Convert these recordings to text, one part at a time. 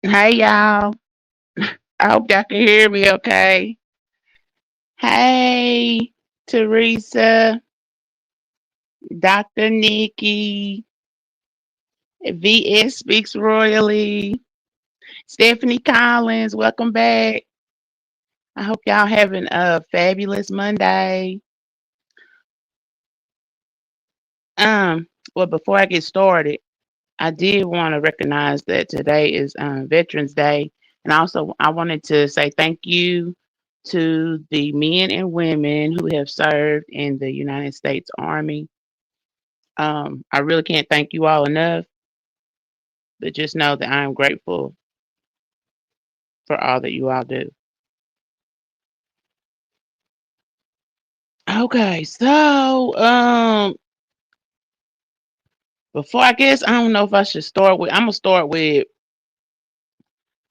Hey y'all. I hope y'all can hear me okay. Hey, Teresa, Dr. Nikki, VS Speaks Royally, Stephanie Collins, welcome back. I hope y'all having a fabulous Monday. Um, well, before I get started, I did want to recognize that today is Veterans Day, and also I wanted to say thank you to the men and women who have served in the United States Army. I really can't thank you all enough, but just know that I am grateful for all that you all do. Okay, so before I guess I don't know if I should start with. I'm gonna start with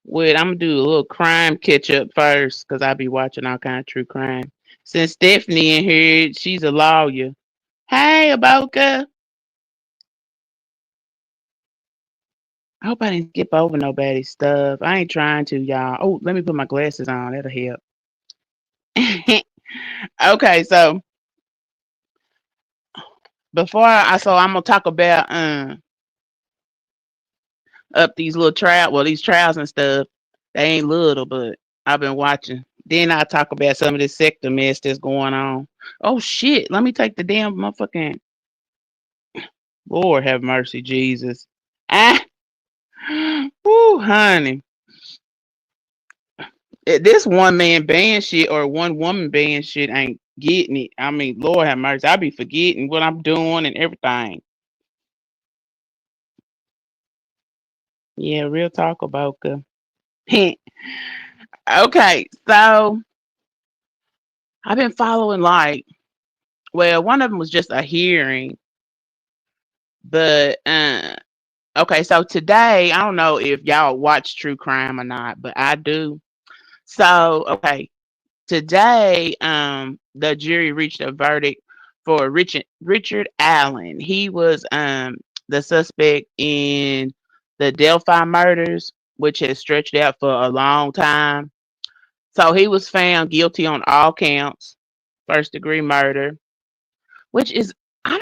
I'm gonna do a little crime catch up first because I'll be watching all kind of true crime. Since Stephanie in here, she's a lawyer. Hey, Aboka. I hope I didn't skip over nobody's stuff. I ain't trying to, y'all. Oh, let me put my glasses on. That'll help. Okay, so before so I'm gonna talk about up these little these trials and stuff. They ain't little, but I've been watching. Then I talk about some of this sector mess that's going on. Oh shit! Let me take the damn motherfucking Lord have mercy, Jesus. Ah, whoo, honey. This one man band shit or one woman band shit ain't getting it. I mean, Lord have mercy. I be forgetting what I'm doing and everything. Yeah, real talk about okay, so I've been following one of them was just a hearing, but okay, so today I don't know if y'all watch true crime or not, but I do. So okay, today the jury reached a verdict for Richard Allen. He was the suspect in the Delphi murders. which has stretched out for a long time. So he was found guilty on all counts, first degree murder, which is I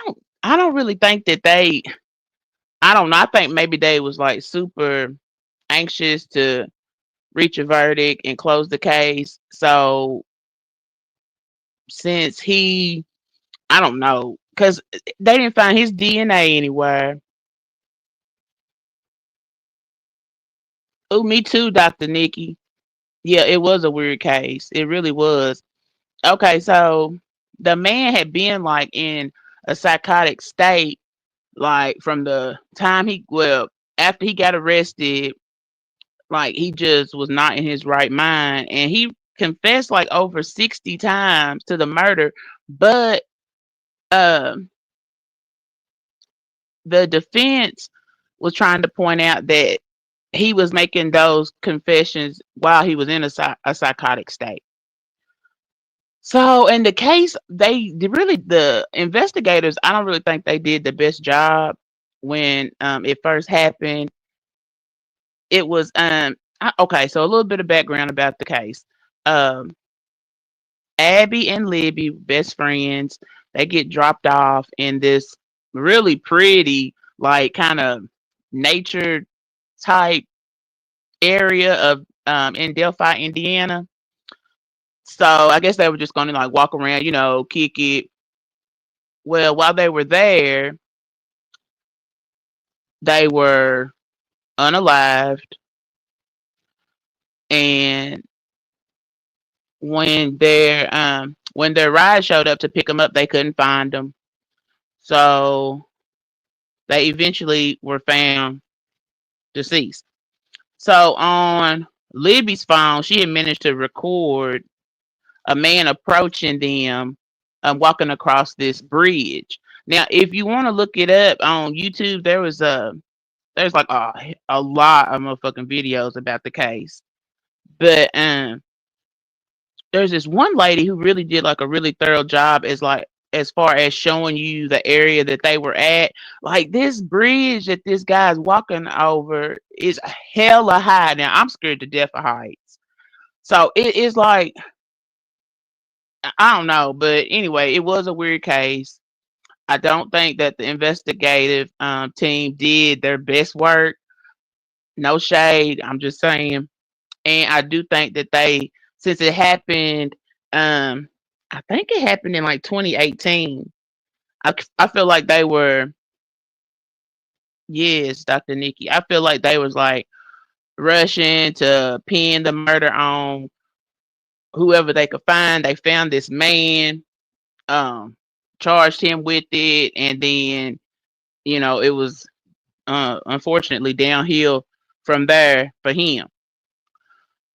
don't really think that they I don't know. I think maybe they was like super anxious to reach a verdict and close the case. So since he I don't know, because they didn't find his DNA anywhere. Oh, me too, Dr. Nikki. Yeah, it was a weird case. It really was. Okay, so the man had been like in a psychotic state, like from the time after he got arrested, like he just was not in his right mind. And he confessed like over 60 times to the murder, but um the defense was trying to point out that he was making those confessions while he was in a psychotic state. So in the case, the investigators, I don't really think they did the best job when it first happened. It was okay. So a little bit of background about the case. Um, Abby and Libby, best friends, they get dropped off in this really pretty, like kind of nature type area of in Delphi, Indiana. So I guess they were just going to like walk around, kick it. Well, while they were there, they were unalived, and when their ride showed up to pick them up, they couldn't find them. So they eventually were found deceased. So on Libby's phone, she had managed to record a man approaching them, walking across this bridge. Now, if you want to look it up on YouTube, there's like a lot of motherfucking videos about the case. But there's this one lady who really did like a really thorough job as far as showing you the area that they were at. Like this bridge that this guy's walking over is hella high. Now I'm scared to death of heights. So it is like I don't know, but anyway, it was a weird case. I don't think that the investigative team did their best work. No shade. I'm just saying. And I do think that since it happened, um, I think it happened in like 2018. I feel like they were, yes, Dr. Nikki. I feel like they was like rushing to pin the murder on whoever they could find. They found this man, um, charged him with it, and then it was unfortunately downhill from there for him.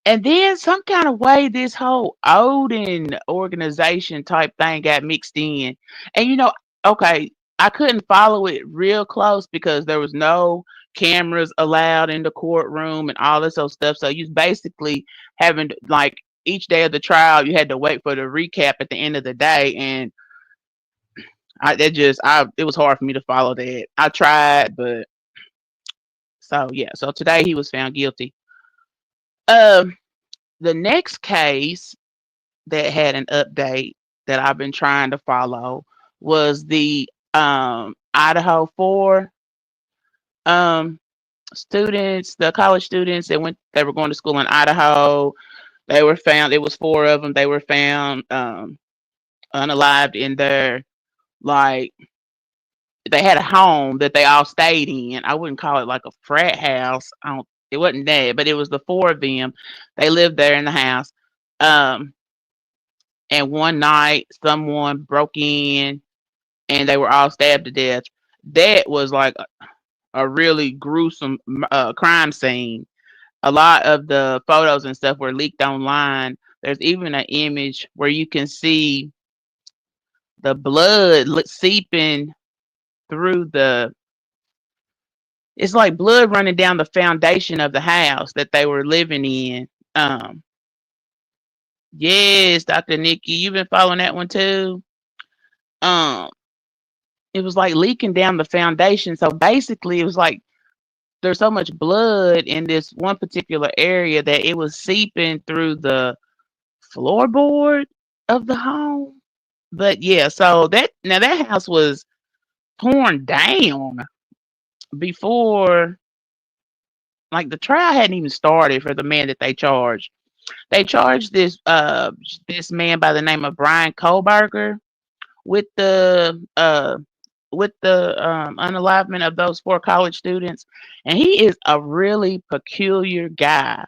And then some kind of way, this whole Odin organization type thing got mixed in. And okay, I couldn't follow it real close because there was no cameras allowed in the courtroom and all this other stuff. So you basically having like each day of the trial, you had to wait for the recap at the end of the day, and it was hard for me to follow that. I tried, but so yeah. So today he was found guilty. Um, the next case that had an update that I've been trying to follow was the Idaho 4 um, students, the college students they were going to school in Idaho. They were found, it was four of them, they were found unalived in their, like, they had a home that they all stayed in. I wouldn't call it like a frat house. It wasn't that, but it was the four of them. They lived there in the house. Um, and one night someone broke in and they were all stabbed to death. That was like a really gruesome crime scene. A lot of the photos and stuff were leaked online. There's even an image where you can see the blood seeping through it's like blood running down the foundation of the house that they were living in. Um, yes, Dr. Nikki, you've been following that one too. Um, it was like leaking down the foundation. So basically, it was like there's so much blood in this one particular area that it was seeping through the floorboard of the home. But yeah, so that house was torn down before, like, the trial hadn't even started for the man that they charged. They charged this man by the name of Brian Kohlberger with the unalivement of those four college students, and he is a really peculiar guy.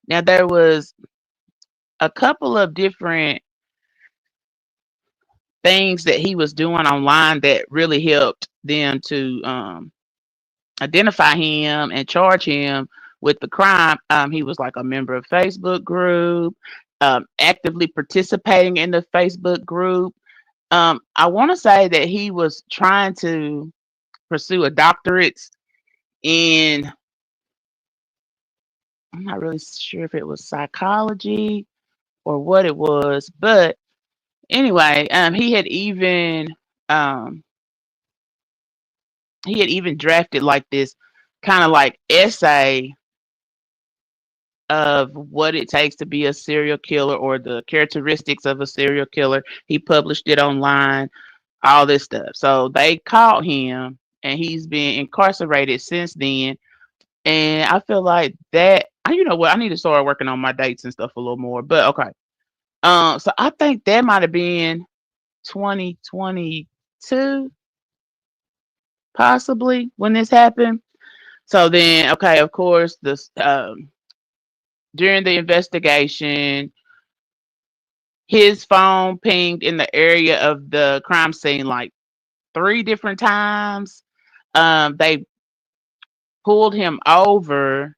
Now there was a couple of different things that he was doing online that really helped them to identify him and charge him with the crime. He was like a member of Facebook group, actively participating in the Facebook group. I want to say that he was trying to pursue a doctorate in, I'm not really sure if it was psychology or what it was, but anyway, um, he had even drafted like this kind of like essay of what it takes to be a serial killer or the characteristics of a serial killer. He published it online, all this stuff. So they caught him and he's been incarcerated since then. And I feel like that, you know what, I need to start working on my dates and stuff a little more. But okay. So I think that might have been 2022, possibly, when this happened. So then, okay, of course, this during the investigation, his phone pinged in the area of the crime scene like three different times. They pulled him over.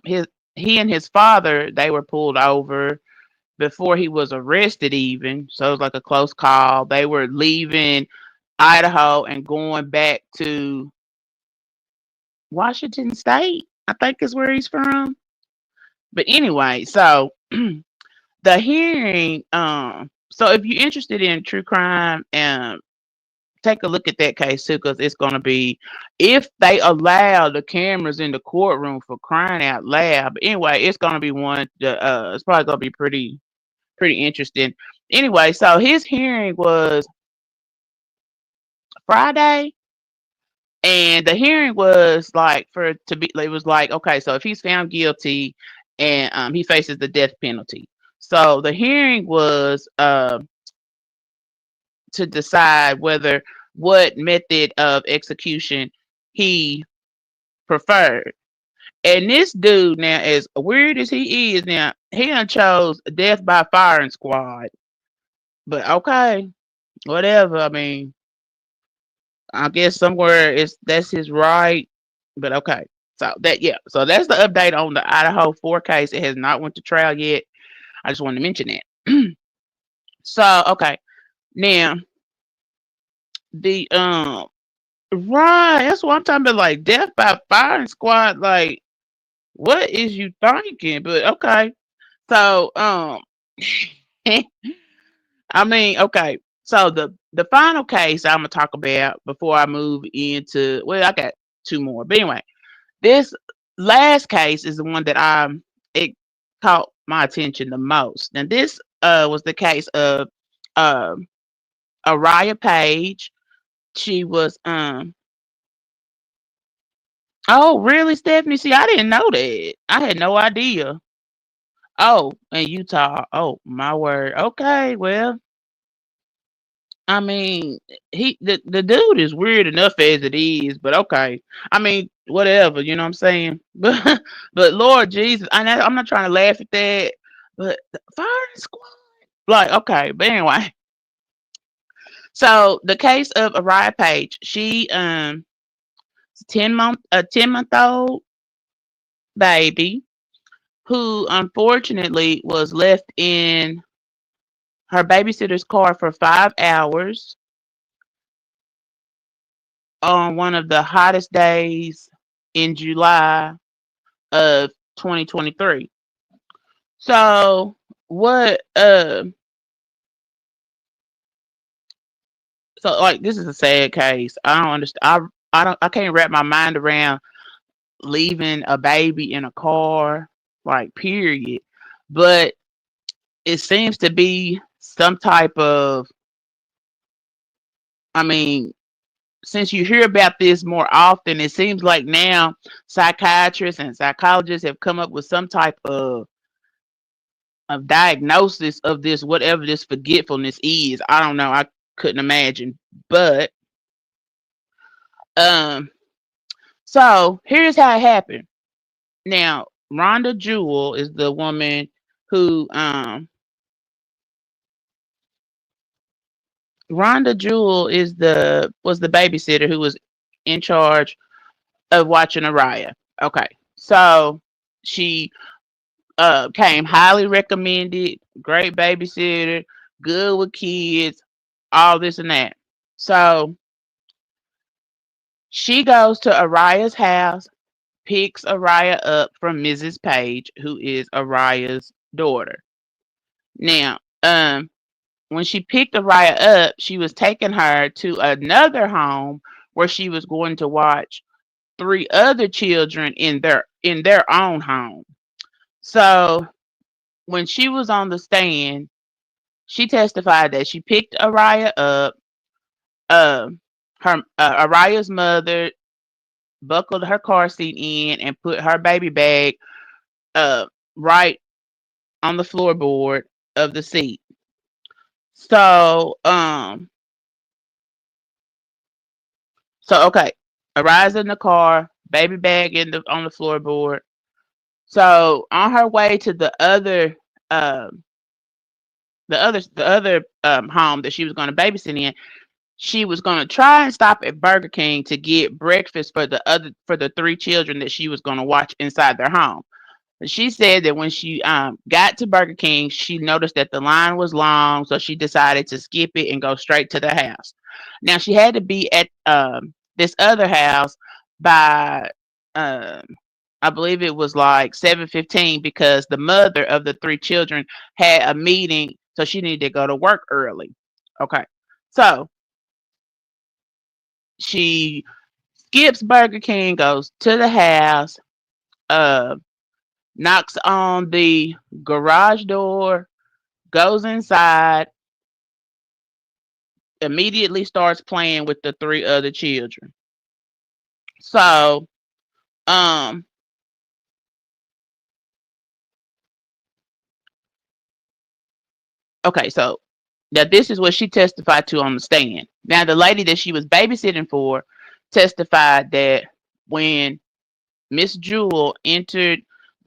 His He and his father, they were pulled over before he was arrested even. So it was like a close call. They were leaving Idaho and going back to Washington State, I think is where he's from. But anyway, so the hearing, so if you're interested in true crime, take a look at that case too, because it's gonna be, if they allow the cameras in the courtroom, for crying out loud. But anyway, it's gonna be one that, it's probably gonna be pretty interesting. Anyway, so his hearing was Friday, and the hearing was like, for to be, it was like, okay, so if he's found guilty and he faces the death penalty. So the hearing was to decide whether what method of execution he preferred. And this dude, now, as weird as he is, now he done chose death by firing squad. But okay, whatever. I mean, I guess somewhere that's his right. But okay. So that, yeah. So that's the update on the Idaho 4 case. It has not went to trial yet. I just wanted to mention that. So okay. Now the right, that's what I'm talking about. Like death by firing squad. Like, what is you thinking? But okay. So I mean, okay. So the final case I'm gonna talk about before I move into, well, I got two more. But anyway, this last case is the one that it caught my attention the most. And this was the case of um Araya Page. She was oh, really, Stephanie? See, I didn't know that. I had no idea. Oh, in Utah. Oh, my word. Okay, well, I mean, the dude is weird enough as it is, but okay. I mean, whatever, you know what I'm saying? But Lord Jesus, I'm not trying to laugh at that, but the firing squad, like, okay. But anyway, so the case of Araya Page, she 10-month old baby who unfortunately was left in her babysitter's car for 5 hours on one of the hottest days in July of 2023. So what so like, this is a sad case. I don't understand. I can't wrap my mind around leaving a baby in a car, like period. But it seems to be some type of, I mean, since you hear about this more often, it seems like now psychiatrists and psychologists have come up with some type of diagnosis of this, whatever this forgetfulness is. I don't know. I couldn't imagine. But um, so here's how it happened. Now, Rhonda Jewell is the woman who Rhonda Jewell is the was the babysitter who was in charge of watching Araya. Okay. So she came highly recommended, great babysitter, good with kids, all this and that. So she goes to Araya's house, picks Araya up from Mrs. Page, who is Araya's daughter. Now, when she picked Araya up, she was taking her to another home where she was going to watch three other children in their own home. So when she was on the stand, she testified that she picked Araya up. Uh, Araya's mother buckled her car seat in and put her baby bag uh, right on the floorboard of the seat. So okay, Araya's in the car, baby bag in the on the floorboard. So on her way to um, the other home that she was going to babysit in, she was going to try and stop at Burger King to get breakfast for the three children that she was going to watch inside their home. But she said that when she got to Burger King, she noticed that the line was long, so she decided to skip it and go straight to the house. Now she had to be at this other house by um, I believe it was like 7:15 because the mother of the three children had a meeting, so she needed to go to work early. Okay, so she skips Burger King, goes to the house, uh, knocks on the garage door, goes inside, immediately starts playing with the three other children. So, um, okay, so now this is what she testified to on the stand. Now, the lady that she was babysitting for testified that when Miss Jewell entered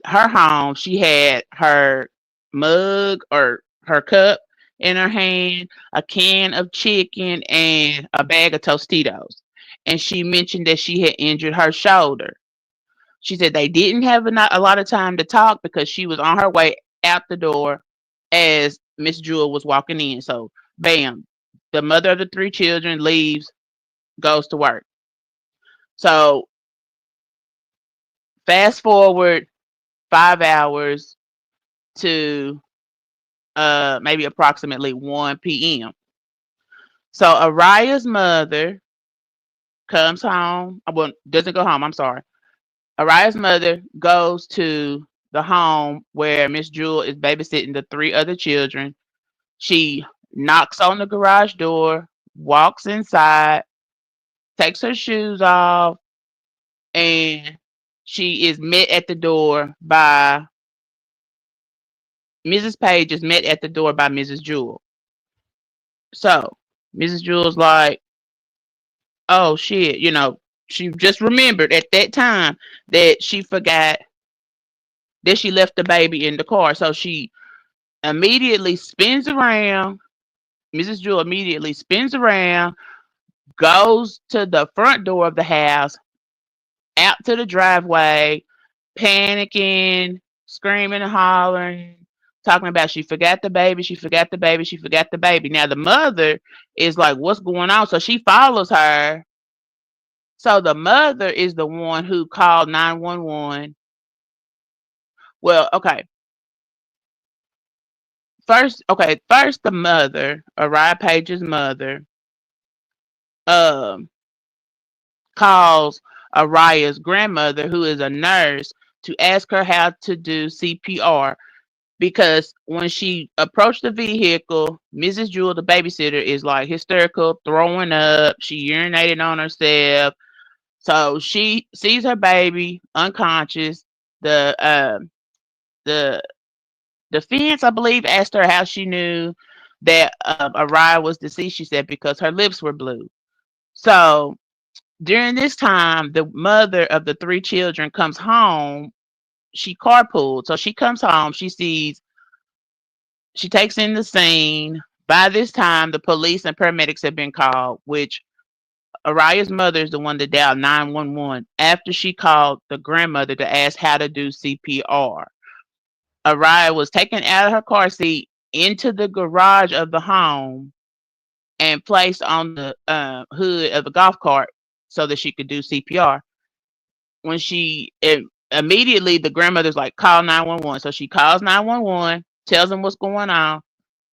her home, she had her mug or her cup in her hand, a can of chicken, and a bag of Tostitos. And she mentioned that she had injured her shoulder. She said they didn't have a lot of time to talk because she was on her way out the door as Miss Jewell was walking in. So, bam, the mother of the three children leaves, goes to work. So, fast forward 5 hours to maybe approximately 1 p.m. So Araya's mother comes home. Well, doesn't go home. I'm sorry. Araya's mother goes to the home where Miss Jewell is babysitting the three other children. She knocks on the garage door, walks inside, takes her shoes off, and she is met at the door by Mrs. Page is met at the door by Mrs. Jewell. So Mrs. Jewell's like, oh shit, she just remembered at that time that she forgot that she left the baby in the car. So she immediately spins around. Mrs. Jewell immediately spins around, goes to the front door of the house, out to the driveway, panicking, screaming and hollering, talking about she forgot the baby, she forgot the baby, she forgot the baby. Now the mother is like, what's going on? So she follows her. So the mother is the one who called 911. Well, okay. First the mother, Araya Page's mother, um, calls Araya's grandmother, who is a nurse, to ask her how to do CPR because when she approached the vehicle, Mrs. Jewell, the babysitter, is like hysterical, throwing up. She urinated on herself. So she sees her baby unconscious. The the defense, I believe, asked her how she knew that Araya was deceased. She said because her lips were blue. So during this time, the mother of the three children comes home. She carpooled, so she comes home. She takes in the scene. By this time, the police and paramedics have been called, which Araya's mother is the one that dialed 911 after she called the grandmother to ask how to do CPR. Araya was taken out of her car seat into the garage of the home and placed on the hood of the golf cart so that she could do CPR. When immediately the grandmother's like, call 911. So she calls 911, tells them what's going on.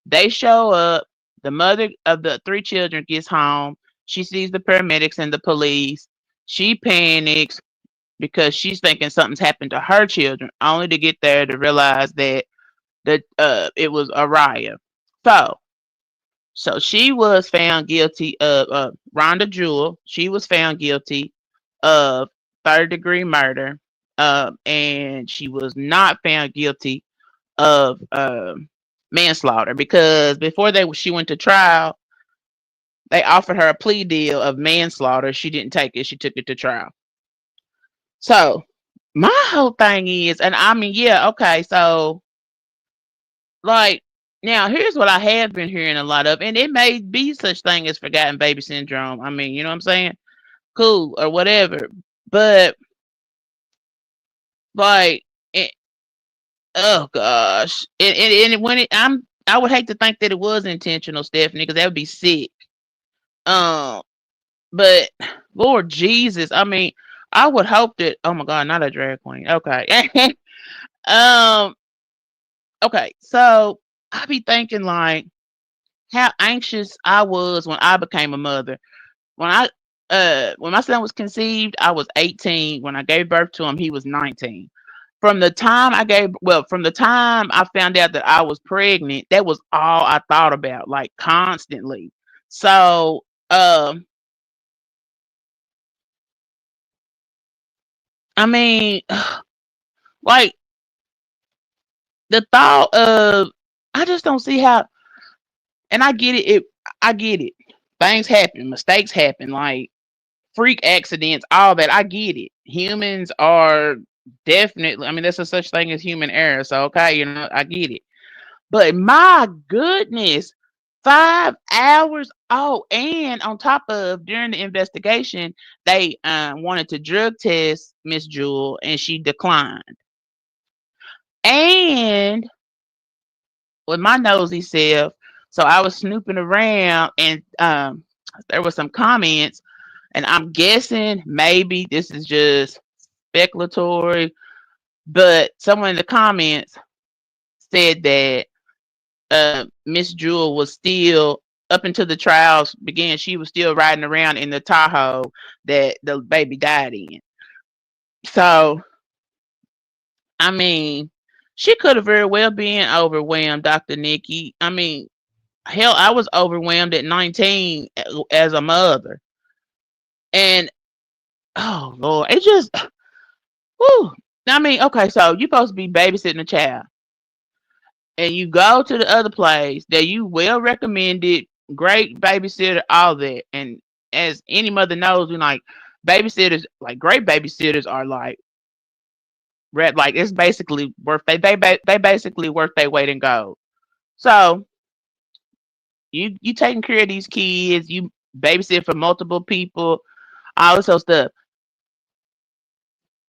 They show up. The mother of the three children gets home. She sees the paramedics and the police. She panics because she's thinking something's happened to her children, only to get there to realize that it was Araya. So so she was found guilty of Rhonda Jewell. She was found guilty of third degree murder, and she was not found guilty of manslaughter because before she went to trial, they offered her a plea deal of manslaughter. She didn't take it. She took it to trial. So my whole thing is, and I mean, yeah, okay, so like now here's what I have been hearing a lot of, and it may be such thing as forgotten baby syndrome. I mean, you know what I'm saying? Cool or whatever. But like it, oh gosh. And when I would hate to think that it was intentional, Stephanie, because that would be sick. Um, but Lord Jesus, I mean, I would hope that oh my god, not a drag queen. Okay. um, okay, so I be thinking like how anxious I was when I became a mother. When my son was conceived, I was 18. When I gave birth to him, he was 19. From the time I found out that I was pregnant, that was all I thought about, like constantly. So, I mean, like the thought of, I just don't see how, and I get it. I get it. Things happen, mistakes happen, like freak accidents, all that. I get it. Humans are definitely, I mean, there's a such thing as human error. So, okay, I get it. But my goodness, 5 hours. Oh, and on top of during the investigation, they wanted to drug test Miss Jewell and she declined. And with my nosy self, so I was snooping around and there were some comments, and I'm guessing maybe this is just speculatory, but someone in the comments said that Miss Jewell was still up until the trials began. She was still riding around in the Tahoe that the baby died in. So I mean, she could have very well been overwhelmed, Dr. Nikki. I mean, hell, I was overwhelmed at 19 as a mother, and oh Lord, it just, whew. I mean, okay, so you're supposed to be babysitting a child, and you go to the other place that you well recommended, great babysitter, all that. And as any mother knows, like babysitters, like great babysitters are like red, like it's basically worth they basically worth their weight in gold. So you taking care of these kids, you babysit for multiple people, all this other stuff.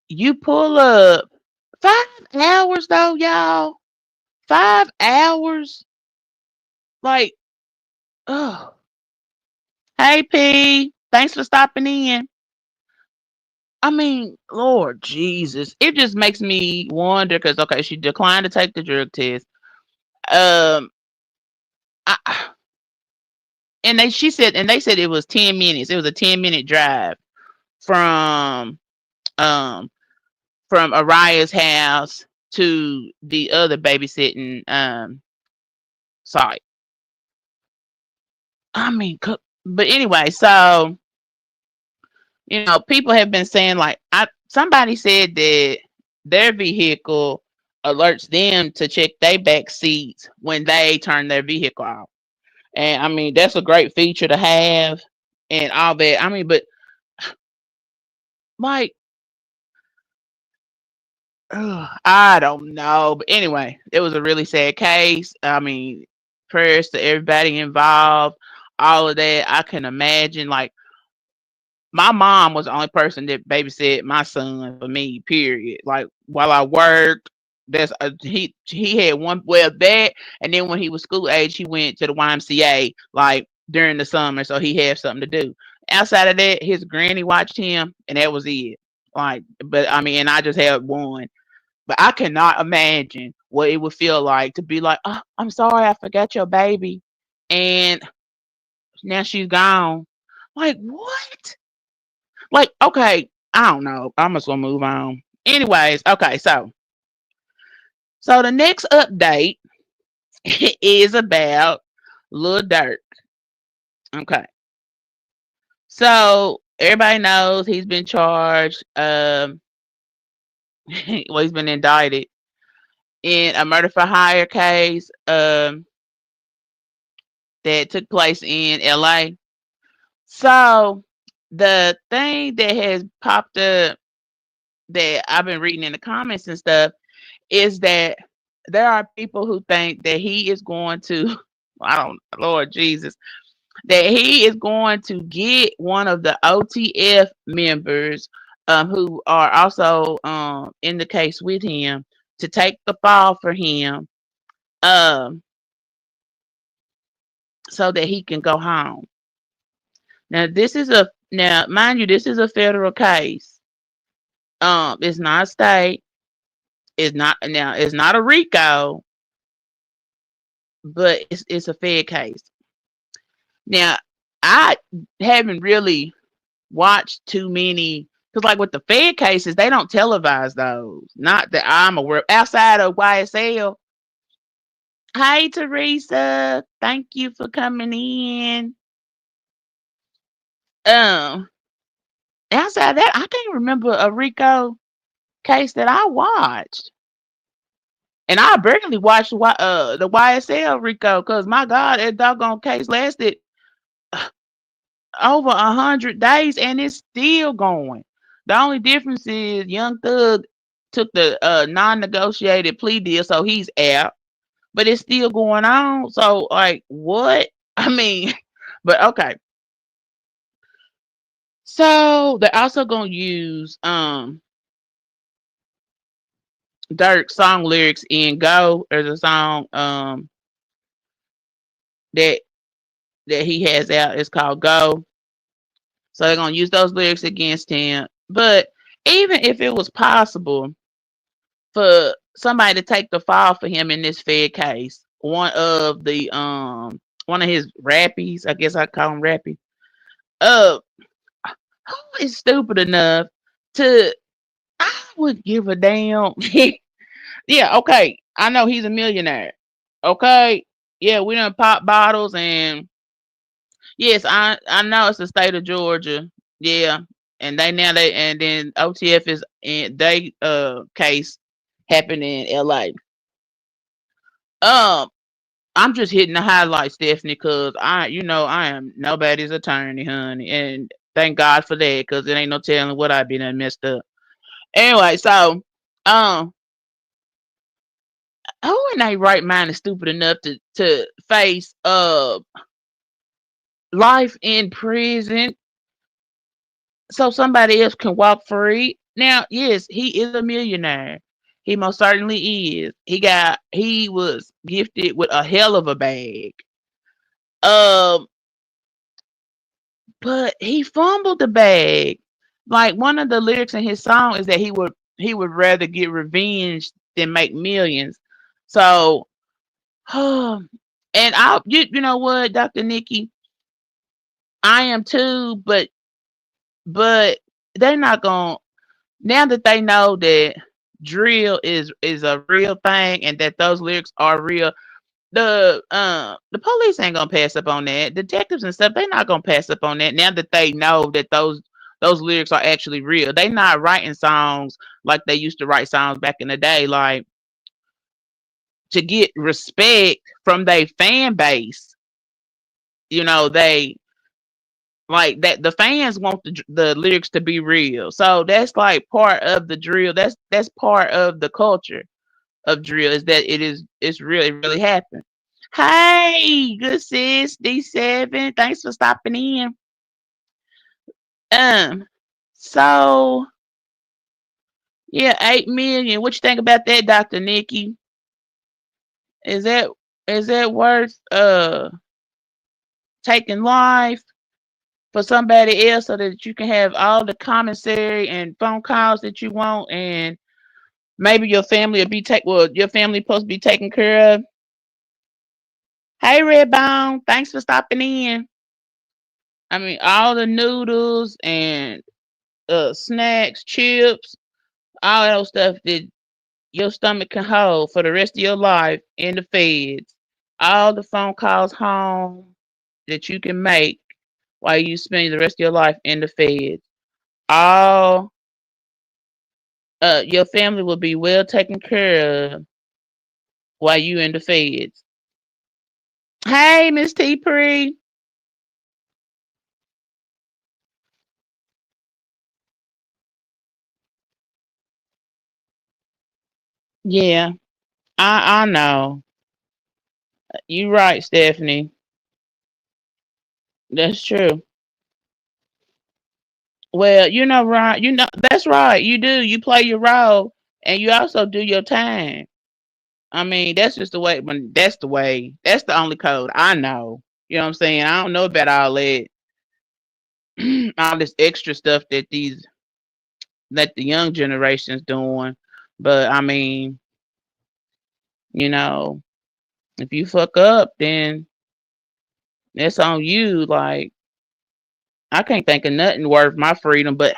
You pull up 5 hours though, y'all. 5 hours, like, oh. Hey P, thanks for stopping in. I mean, Lord Jesus, it just makes me wonder because okay, she declined to take the drug test. Um, I, and they said it was 10 minutes. It was a 10-minute drive from um from Araya's house to the other babysitting site. I mean, but anyway, so people have been saying like somebody said that their vehicle alerts them to check their back seats when they turn their vehicle off. And I mean, that's a great feature to have and all that. I mean, but like, I don't know. But anyway, it was a really sad case. I mean, prayers to everybody involved, all of that. I can imagine, like, my mom was the only person that babysit my son for me, period. Like, while I worked, he had one, well, that, and then when he was school age, he went to the YMCA like during the summer, so he had something to do. Outside of that, his granny watched him, and that was it. Like, but I mean, and I just had one. But I cannot imagine what it would feel like to be like, oh, I'm sorry, I forgot your baby, and now she's gone. Like, what? Like, okay, I don't know. I'm just gonna move on. Anyways, okay, so the next update is about Lil Durk. Okay, so everybody knows he's been charged. Well, he's been indicted in a murder for hire case. That took place in LA. So the thing that has popped up that I've been reading in the comments and stuff is that there are people who think that he is going to, I don't, Lord Jesus, that he is going to get one of the OTF members who are also in the case with him to take the fall for him um, so that he can go home. Now, mind you, this is a federal case. It's not a state. It's not a RICO, but it's a Fed case. Now, I haven't really watched too many because, like with the Fed cases, they don't televise those. Not that I'm aware. Outside of YSL. Hi, Teresa. Thank you for coming in. Um, Outside of that, I can't remember a RICO case that I watched. And I barely watched the YSL RICO because my God, that doggone case lasted over 100 days and it's still going. The only difference is Young Thug took the non-negotiated plea deal, so he's out, but it's still going on. So like, what? I mean, but okay. So they're also gonna use Dirk song lyrics in Go. There's a song that he has out. It's called Go. So they're gonna use those lyrics against him. But even if it was possible for somebody to take the fall for him in this Fed case, one of his rappies, I guess I call him rappy, uh who is stupid enough to I would give a damn. Yeah, okay. I know he's a millionaire. Okay. Yeah, we done pop bottles and yes, I know it's the state of Georgia. Yeah. And then OTF is in they case happened in LA. Um I'm just hitting the highlights, Stephanie, because I am nobody's attorney, honey. And thank God for that, because it ain't no telling what I've been and messed up. Anyway, so um who in their right mind is stupid enough to face life in prison so somebody else can walk free? Now, yes, he is a millionaire. He most certainly is. He was gifted with a hell of a bag. Um, but he fumbled the bag. Like one of the lyrics in his song is that he would rather get revenge than make millions. So, and you know what, Dr. Nikki, I am too, but they're not gonna, now that they know that drill is a real thing and that those lyrics are real, the police ain't gonna pass up on that. Detectives and stuff, they not gonna pass up on that now that they know that those lyrics are actually real. They not writing songs like they used to write songs back in the day, like to get respect from their fan base. They like that the fans want the lyrics to be real. So that's like part of the drill. That's part of the culture of drill, is that it's really really happened. Hey, good sis, D7. Thanks for stopping in. Um, so yeah, 8 million. What you think about that, Dr. Nikki? Is that is that worth taking life for somebody else so that you can have all the commissary and phone calls that you want, and maybe your family will be your family supposed to be taken care of? Hey, Redbone, thanks for stopping in. I mean, all the noodles and snacks, chips, all that stuff that your stomach can hold for the rest of your life in the feds. All the phone calls home that you can make while you spend the rest of your life in the feds. All your family will be well taken care of while you in the feds. Hey, Miss T Pre. Yeah, I know. You right, Stephanie. That's true. Well, right. That's right. You do. You play your role, and you also do your time. I mean, that's just the way. When that's the way. That's the only code I know. You know what I'm saying? I don't know about all that, all this extra stuff that the young generation's doing. But I mean, you know, if you fuck up, then that's on you. Like, I can't think of nothing worth my freedom. But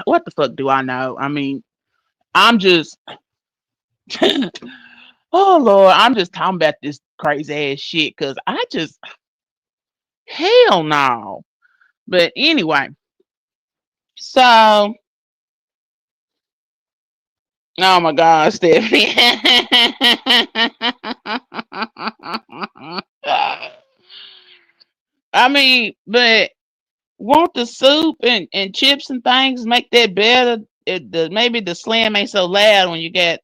what the fuck do I know? I mean, I'm just. Oh Lord, I'm just talking about this crazy ass shit because I just hell no. But anyway, so oh my God, Stephanie. I mean, but won't the soup and chips and things make that better? Maybe the slam ain't so loud when you get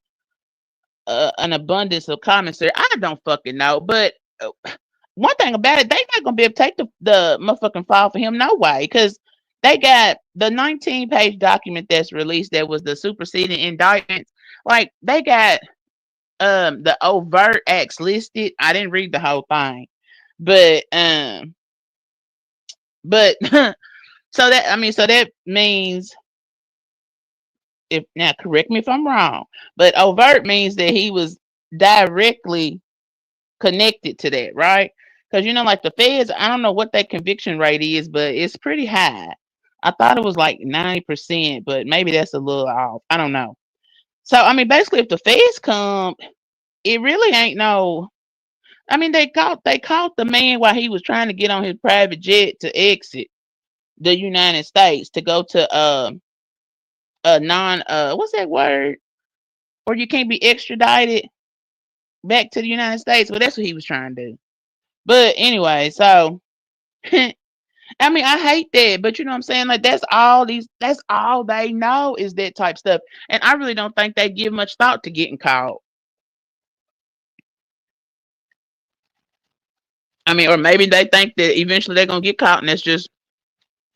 an abundance of commissary. I don't fucking know, but one thing about it, they not gonna be able to take the motherfucking file for him no way, because they got the 19-page document that's released that was the superseding indictments. Like they got the overt acts listed. I didn't read the whole thing, but so that means, if now correct me if I'm wrong, but overt means that he was directly connected to that, right? Because like the feds, I don't know what that conviction rate is, but it's pretty high. I thought it was like 90%, but maybe that's a little off. I don't know. So I mean, basically, if the feds come, it really ain't no. I mean, they caught the man while he was trying to get on his private jet to exit the United States to go to a non what's that word? Or you can't be extradited back to the United States. Well, that's what he was trying to do. But anyway, so I mean, I hate that, but you know what I'm saying? Like that's all they know is that type stuff. And I really don't think they give much thought to getting caught. I mean, or maybe they think that eventually they're gonna get caught and that's just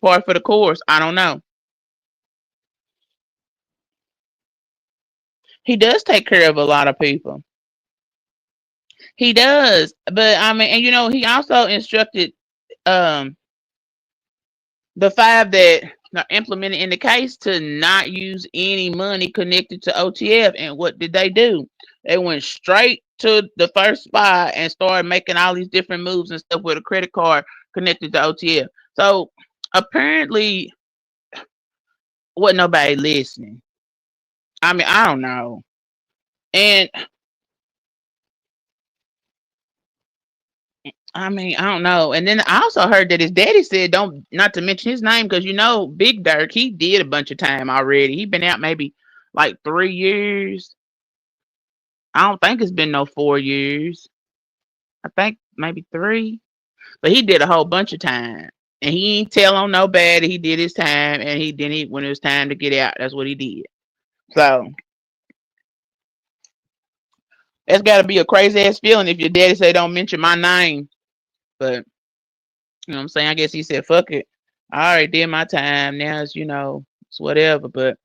part for the course. I don't know. He does take care of a lot of people. He does. But I mean, and he also instructed um the five that are implemented in the case to not use any money connected to OTF. And what did they do? They went straight to the first spot and started making all these different moves and stuff with a credit card connected to OTF. So apparently, Wasn't nobody listening. I mean, I don't know. And I mean, I don't know. And then I also heard that his daddy said don't not to mention his name because you know Big Dirk, he did a bunch of time already. He been out maybe like 3 years. I don't think it's been no 4 years. I think maybe three. But he did a whole bunch of time. And he ain't tell on nobody. He did his time and he didn't when it was time to get out, that's what he did. So that's gotta be a crazy ass feeling if your daddy say don't mention my name. But you know what I'm saying? I guess he said, fuck it. I already did my time. Now it's, it's whatever. But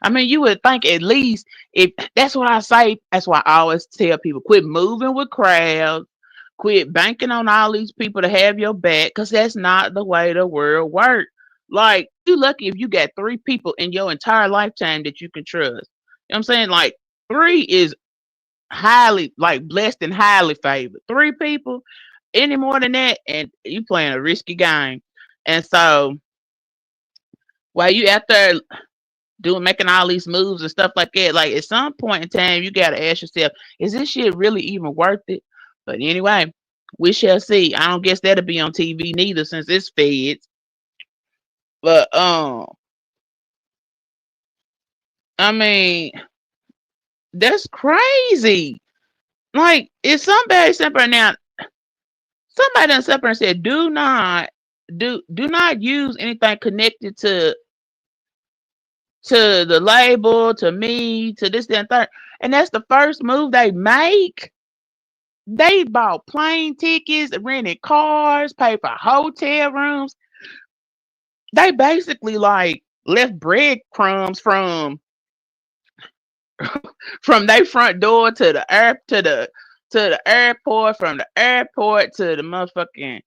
I mean, you would think at least if that's what I say. That's why I always tell people quit moving with crowds, quit banking on all these people to have your back, because that's not the way the world works. Like, you lucky if you got three people in your entire lifetime that you can trust. You know what I'm saying? Like, three is highly, like, blessed and highly favored. Three people, any more than that, and you playing a risky game. And so, while you out there doing making all these moves and stuff like that. Like at some point in time, you gotta ask yourself, is this shit really even worth it? But anyway, we shall see. I don't guess that'll be on TV neither since it's feds. But I mean, that's crazy. Like if somebody somewhere now, somebody done somewhere and said, do not use anything connected to the label, to me, to this, that, and third. And that's the first move they make. They bought plane tickets, rented cars, paid for hotel rooms. They basically like left breadcrumbs from their front door to the airport, from the airport to the motherfucking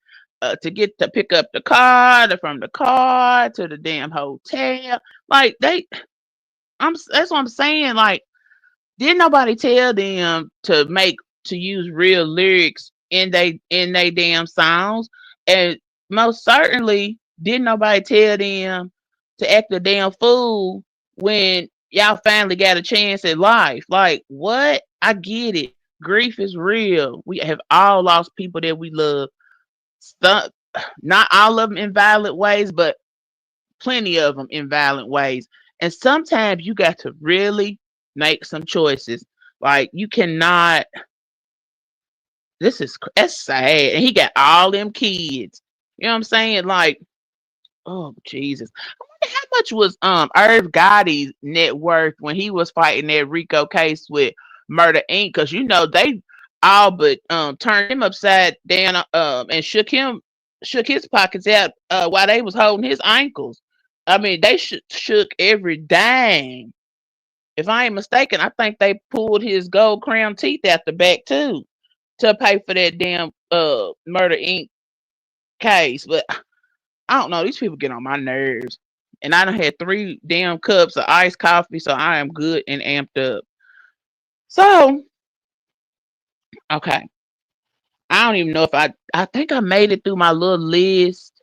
to get to pick up the car, from the car to the damn hotel. Like that's what I'm saying. Like, didn't nobody tell them to use real lyrics in they damn songs? And most certainly didn't nobody tell them to act a damn fool when y'all finally got a chance at life. Like what? I get it. Grief is real. We have all lost people that we love. Some, not all of them in violent ways, but plenty of them in violent ways. And sometimes you got to really make some choices. Like you cannot. That's sad. And he got all them kids. You know what I'm saying? Like, oh Jesus. I wonder how much was Irv Gotti's net worth when he was fighting that Rico case with Murder Inc. Because they all but turned him upside down and shook his pockets out while they was holding his ankles. I mean, they shook every dime. If I ain't mistaken, I think they pulled his gold crown teeth out the back too to pay for that damn Murder Inc. case. But I don't know. These people get on my nerves. And I done had 3 damn cups of iced coffee, so I am good and amped up. So, okay. I don't even know if I think I made it through my little list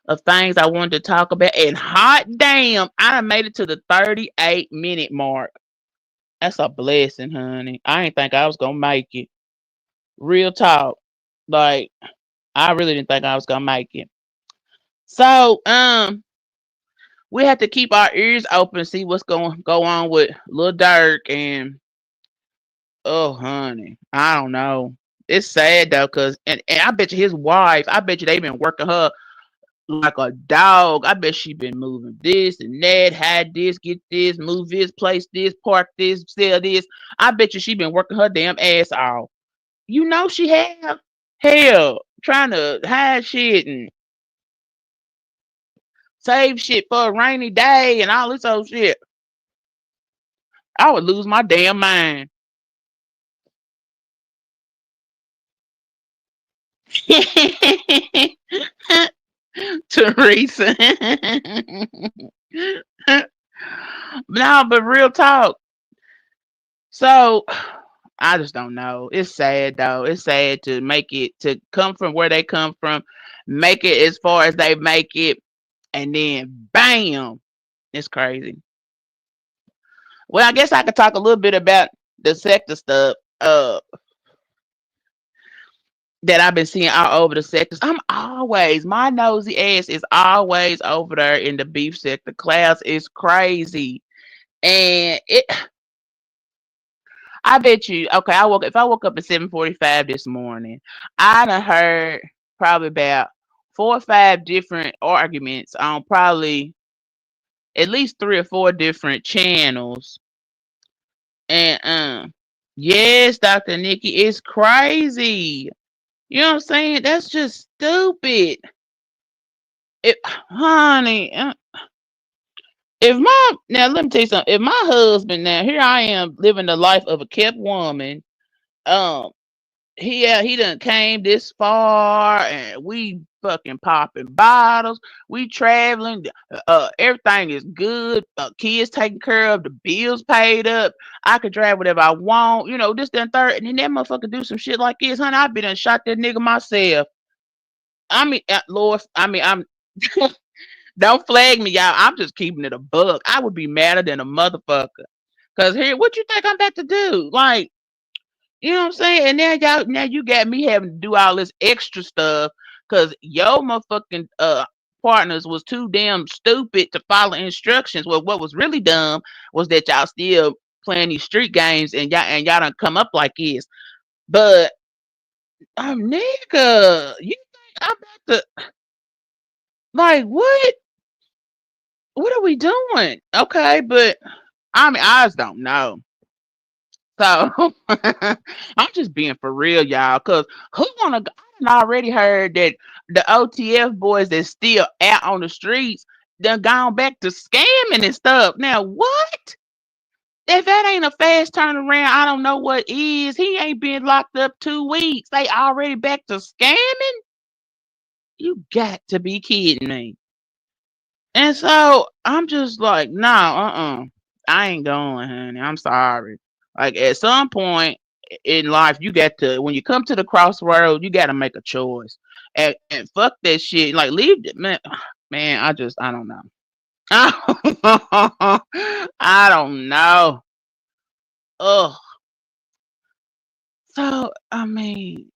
of things I wanted to talk about. And hot damn, I done made it to the 38-minute mark. That's a blessing, honey. I didn't think I was gonna make it. Real talk. Like, I really didn't think I was gonna make it. So, we have to keep our ears open, see what's going to go on with Lil Durk and oh, honey, I don't know. It's sad though, cause and I bet you his wife, I bet you they been working her like a dog. I bet she been moving this and that, had this, get this, move this, place this, park this, sell this. I bet you she been working her damn ass off. You know she have. Hell, trying to hide shit and save shit for a rainy day and all this old shit. I would lose my damn mind. Teresa. No, but real talk. So I just don't know. It's sad though. It's sad to make it to come from where they come from, make it as far as they make it, and then bam. It's crazy. Well, I guess I could talk a little bit about the sector stuff that I've been seeing all over the sectors. I'm always my nosy ass is always over there in the beef sector. Class is crazy, and it. I bet you. Okay, I woke up at 7:45 this morning, I done heard probably about 4 or 5 different arguments on probably at least 3 or 4 different channels. And yes, Dr. Nikki, it's crazy. You know what I'm saying? That's just stupid. It, honey, if my now let me tell you something. If my husband now here I am living the life of a kept woman, um, he done came this far and we fucking popping bottles. We traveling. Everything is good. Kids taken care of. The bills paid up. I could drive whatever I want. You know this, then third. And then that motherfucker do some shit like this, honey. I been and shot that nigga myself. I mean, Lord. I mean, I'm. Don't flag me, y'all. I'm just keeping it a buck. I would be madder than a motherfucker. Cause here, what you think I'm about to do? Like, you know what I'm saying? And now you got me having to do all this extra stuff because your motherfucking partners was too damn stupid to follow instructions. Well, what was really dumb was that y'all still playing these street games and y'all don't come up like this. But nigga, you think I'm about to like what? What are we doing? Okay, but I mean I just don't know. So I'm just being for real, y'all. Cause who wanna? I done already heard that the OTF boys that's still out on the streets done gone back to scamming and stuff. Now what? If that ain't a fast turnaround, I don't know what is. He ain't been locked up 2 weeks. They already back to scamming. You got to be kidding me. And so I'm just like, no, I ain't going, honey. I'm sorry. Like at some point in life, you got to when you come to the crossroad, you got to make a choice. And fuck that shit. Like leave it, man. Man, I don't know. I don't know. Ugh. So I mean,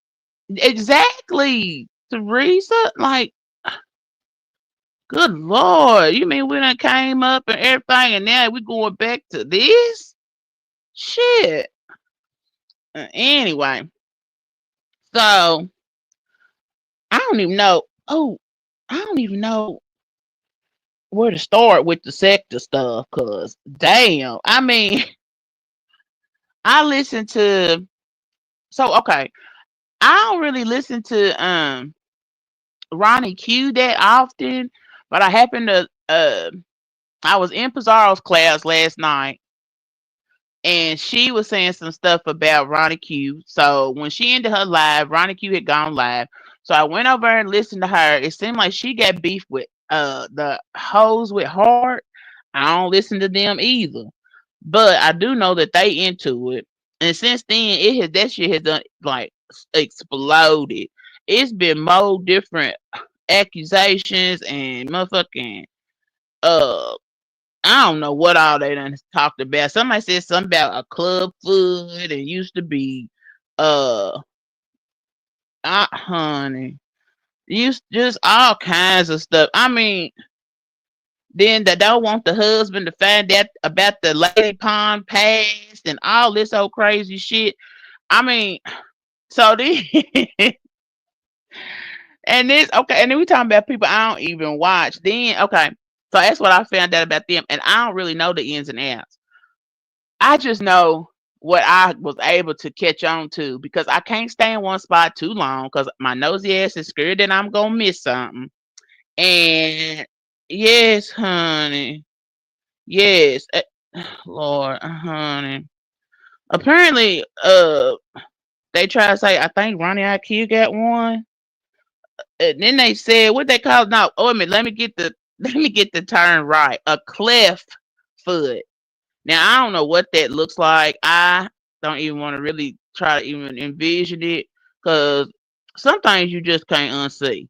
exactly, Teresa. Like, good lord. You mean we done came up and everything, and now we going back to this? Shit. Anyway, so I don't even know. Oh, I don't even know where to start with the sector stuff. Cause damn, I mean, I listen to. So okay, I don't really listen to Ronnie Q that often, but I happened to. I was in Pizarro's class last night, and she was saying some stuff about Ronnie Q. So when she ended her live, Ronnie Q had gone live. So I went over and listened to her. It seemed like she got beef with the hoes with heart. I don't listen to them either. But I do know that they into it. And since then it has that shit has done like exploded. It's been more different accusations and motherfucking uh I don't know what all they done talked about. Somebody said something about a club foot and used to be uh honey. Used just all kinds of stuff. I mean, then they don't want the husband to find out about the lady pond past and all this old crazy shit. I mean, so then and this okay, and then we talking about people I don't even watch. Then okay, so that's what I found out about them, and I don't really know the ins and outs. I just know what I was able to catch on to because I can't stay in one spot too long because my nosy ass is scared that I'm gonna miss something. And yes, honey, yes, Lord, honey. Apparently, they try to say I think Ronnie IQ got one, and then they said what they call no. Oh, wait a minute, let me get the let me get the term right. A cleft foot. Now I don't know what that looks like. I don't even want to really try to even envision it because some things you just can't unsee.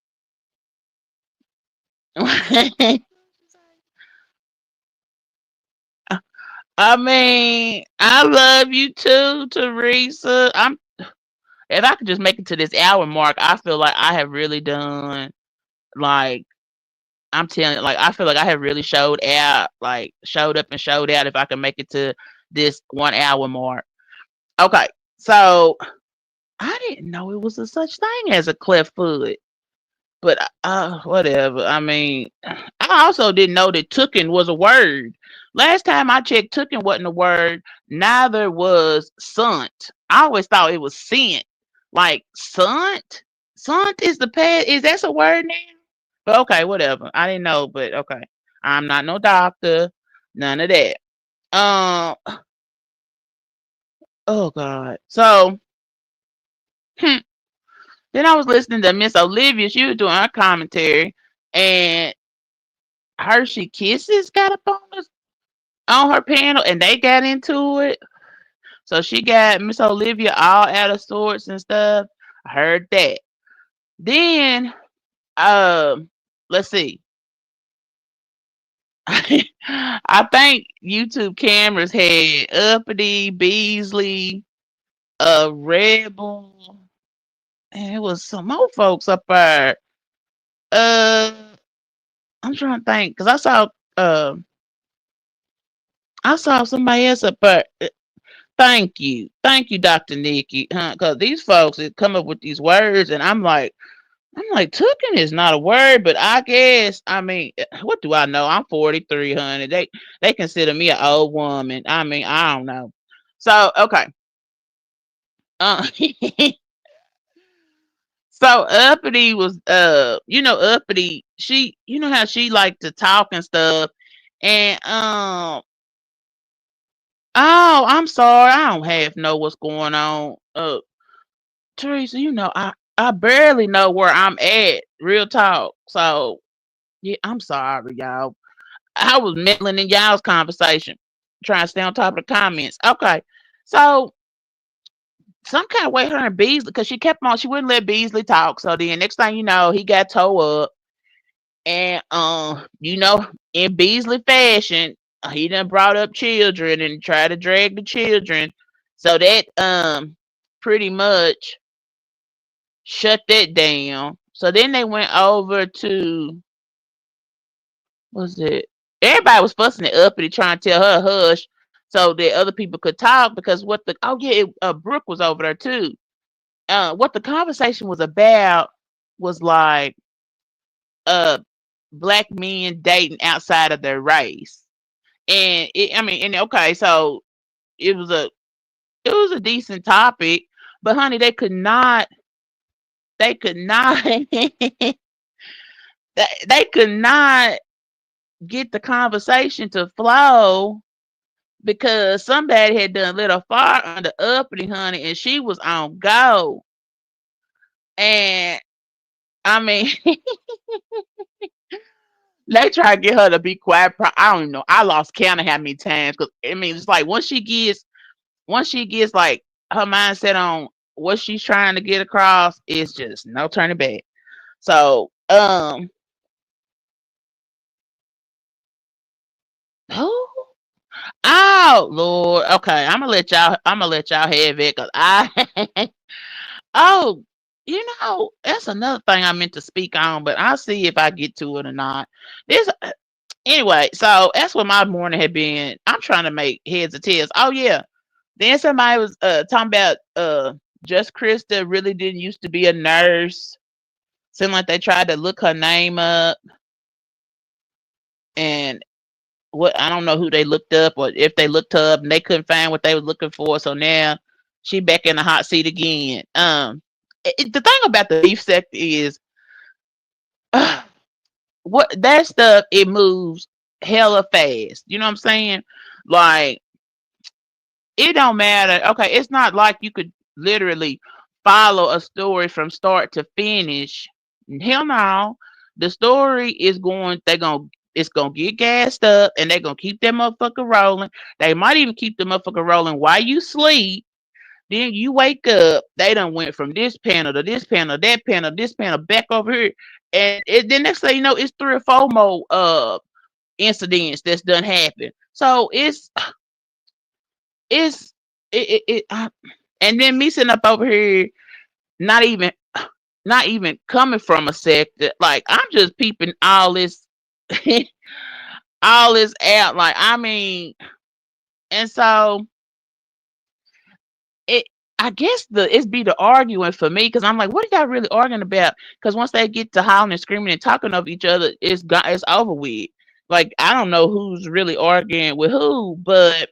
I mean, I love you too, Teresa. I'm if I could just make it to this hour mark, I feel like I have really done like I'm telling you, like I feel like I have really showed out, like showed up and showed out if I can make it to this 1 hour mark. Okay, so I didn't know it was a such thing as a cleft foot, but whatever. I mean, I also didn't know that "tooken" was a word. Last time I checked, "tooken" wasn't a word. Neither was "sunt." I always thought it was "scent." Like "sunt." "Sunt" is the past. Is that a word now? But okay, whatever. I didn't know, but okay. I'm not no doctor. None of that. Um. Oh God. So then I was listening to Miss Olivia. She was doing her commentary, and Hershey Kisses got up on her panel, and they got into it. So she got Miss Olivia all out of sorts and stuff. I heard that. Then, let's see. I think YouTube cameras had Uppity, Beasley, Rebel, and it was some more folks up there. Uh, I'm trying to think because uh, I saw somebody else up there. Thank you, Dr. Nikki, because these folks that come up with these words, and I'm like, "Tooken" is not a word, but I guess I mean, what do I know? I'm 43, honey. They consider me an old woman. I mean, I don't know. So okay, uh, so Uppity was Uppity. She how she liked to talk and stuff, and oh, I'm sorry, I don't half know what's going on. Teresa, I barely know where I'm at. Real talk. So yeah, I'm sorry, y'all. I was meddling in y'all's conversation, trying to stay on top of the comments. Okay, so some kind of way her and Beasley, because she wouldn't let Beasley talk. So then next thing you know, he got towed up, and in Beasley fashion, he done brought up children and tried to drag the children. So that pretty much shut that down. So then they went over to was it? Everybody was fussing at Uppity trying to tell her hush so that other people could talk because Brooke was over there too. What the conversation was about was like uh black men dating outside of their race, and okay, so it was a it was a decent topic, but honey, they could not they could not get the conversation to flow because somebody had done lit a fire under Uppity, honey, and she was on go. And I mean, they try to get her to be quiet. I don't even know. I lost count of how many times because I mean, it's like once she gets like her mindset on what she's trying to get across, it's just no turning back. So, who? Oh Lord. Okay, I'm gonna let y'all have it because I oh, that's another thing I meant to speak on, but I'll see if I get to it or not. This anyway, so that's what my morning had been. I'm trying to make heads or tails. Oh yeah. Then somebody was talking about Just Krista really didn't used to be a nurse. Seemed like they tried to look her name up and what I don't know who they looked up or if they looked her up and they couldn't find what they were looking for. So now she back in the hot seat again. The thing about the beef sector is what that stuff it moves hella fast. You know what I'm saying? Like it don't matter. Okay, it's not like you could literally follow a story from start to finish. Hell no. The story is going it's gonna get gassed up and they're gonna keep that motherfucker rolling. They might even keep the motherfucker rolling while you sleep. Then you wake up, they done went from this panel to this panel, that panel, this panel, back over here. And then next thing you know, it's 3 or 4 more incidents that's done happened. So it's and then me sitting up over here, not even not even coming from a sector. Like I'm just peeping all this all this out. Like I mean, and so it I guess it's be the arguing for me because I'm like, what are y'all really arguing about? Because once they get to howling and screaming and talking over each other, it's over with. Like I don't know who's really arguing with who, but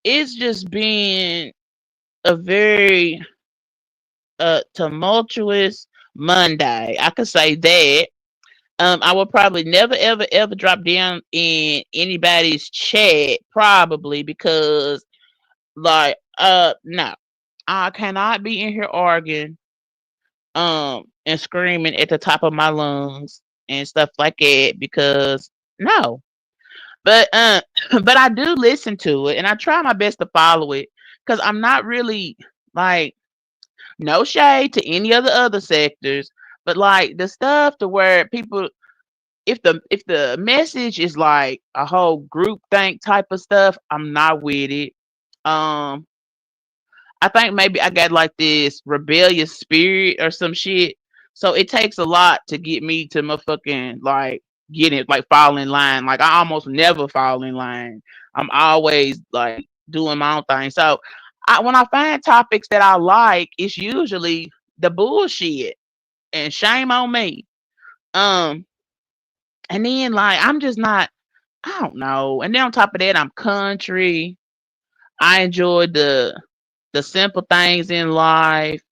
it's just been a very tumultuous Monday. I could say that. I will probably never, ever, ever drop down in anybody's chat, probably because, like, no, I cannot be in here arguing, and screaming at the top of my lungs and stuff like that because no. But, but I do listen to it and I try my best to follow it because I'm not really like no shade to any of the other sectors, but like the stuff to where people if the message is like a whole group think type of stuff, I'm not with it. Um, I think maybe I got like this rebellious spirit or some shit. So it takes a lot to get me to motherfucking like get it like fall in line. Like I almost never fall in line. I'm always like doing my own thing. So when I find topics that I like, it's usually the bullshit and shame on me. Um, and then like I'm just not I don't know. And then on top of that, I'm country. I enjoy the simple things in life.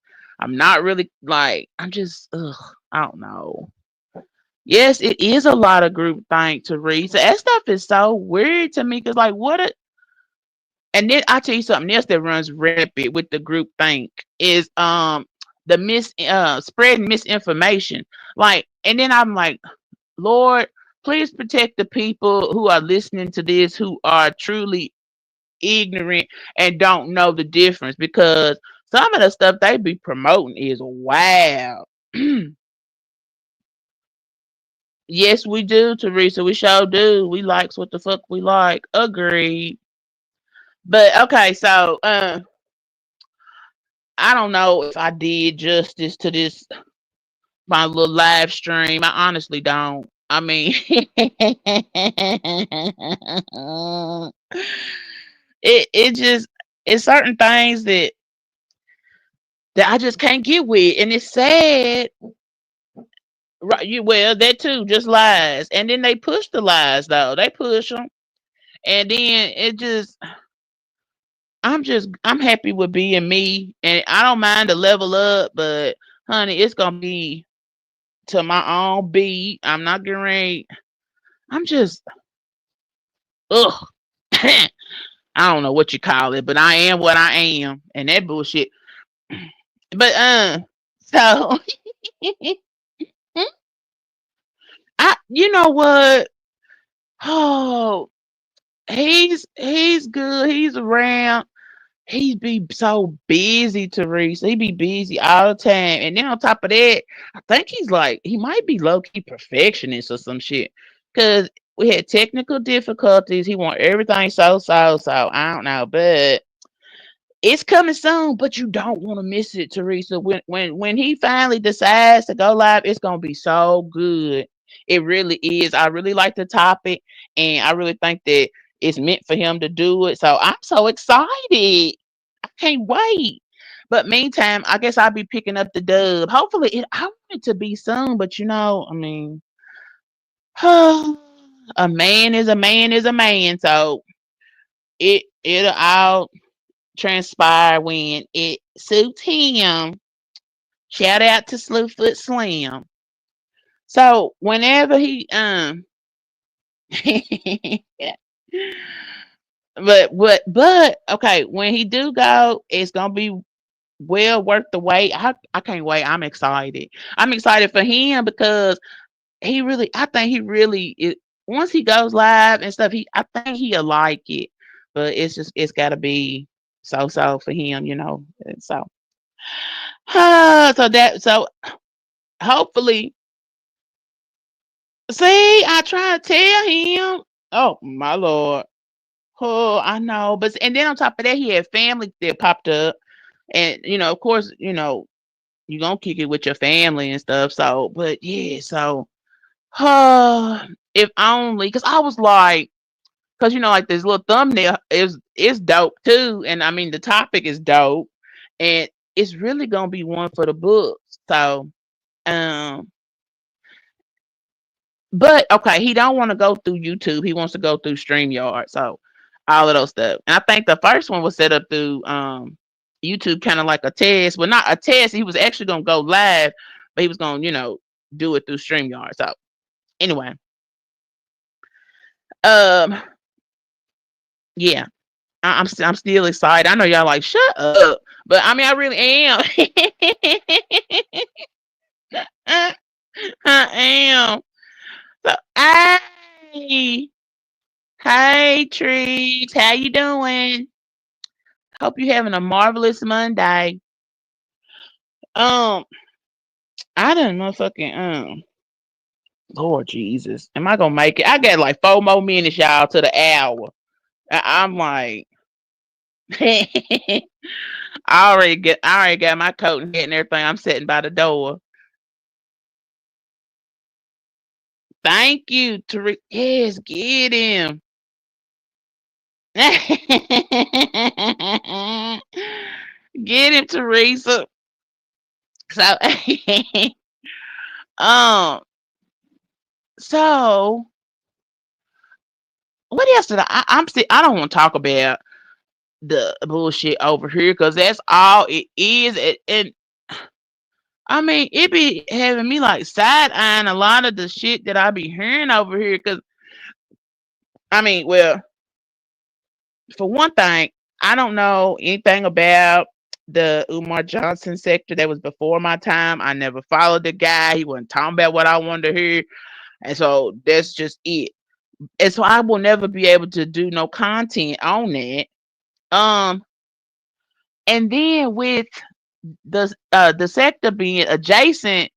I'm not really like I'm just I don't know. Yes, it is a lot of group think to read. So that stuff is so weird to me because like and then I tell you something else that runs rampant with the group think is the spreading misinformation. Like and then I'm like, Lord, please protect the people who are listening to this who are truly ignorant and don't know the difference because some of the stuff they be promoting is wow. Yes, we do, Teresa. We sure do. We likes what the fuck we like. Agreed. But okay, so I don't know if I did justice to this my little live stream. I honestly don't. I mean, it just it's certain things that I just can't get with, and it's sad. Right? You well that too, just lies, and then they push the lies though. They push them, and then it just I'm happy with being me, and I don't mind to level up, but honey, it's gonna be to my own beat. I'm not getting ready. I'm just ugh. I don't know what you call it, but I am what I am, and that bullshit. But so I, you know what? Oh, he's good. He's around. He be so busy, Teresa. He be busy all the time. And then on top of that, I think he's like he might be low key perfectionist or some shit. Cause we had technical difficulties. He want everything so. I don't know, but it's coming soon. But you don't want to miss it, Teresa. When he finally decides to go live, it's gonna be so good. It really is. I really like the topic, and I really think that it's meant for him to do it. So I'm so excited. I can't wait. But meantime, I guess I'll be picking up the dub. Hopefully, I want it to be soon. But I mean, a man is a man is a man. So it'll all transpire when it suits him. Shout out to Slewfoot Slim. So whenever he but okay, when he do go, it's gonna be well worth the wait. I can't wait. I'm excited. I'm excited for him because I think he really once he goes live and stuff, I think he'll like it. But it's gotta be so for him. And so so hopefully see, I try to tell him. Oh my lord. Oh, I know. But and then on top of that, he had family that popped up. And of course, you gonna kick it with your family and stuff. So, but yeah, so if only because I was like, because like this little thumbnail is dope too, and I mean the topic is dope, and it's really gonna be one for the books. So, um, but okay, he don't want to go through YouTube. He wants to go through StreamYard. So, all of those stuff. And I think the first one was set up through YouTube, kind of like a test. Well, not a test. He was actually gonna go live, but he was gonna do it through StreamYard. So anyway, um, yeah, I'm still excited. I know y'all like shut up, but I mean I really am. I am. So hey Trees, how you doing? Hope you having a marvelous Monday. Um, I done motherfucking Lord Jesus, am I gonna make it? I got like 4 more minutes, y'all, to the hour. I'm like, I already got my coat and hat and everything. I'm sitting by the door. Thank you, Teresa. Yes, get him. Get him, Teresa. So, um, so what else did I'm still. I don't want to talk about the bullshit over here because that's all it is. And I mean, it be having me like side eyeing a lot of the shit that I be hearing over here. Because I mean, well, for one thing, I don't know anything about the Umar Johnson sector that was before my time. I never followed the guy. He wasn't talking about what I wanted to hear. And so that's just it. And so I will never be able to do no content on that. Um, and then with the sector being adjacent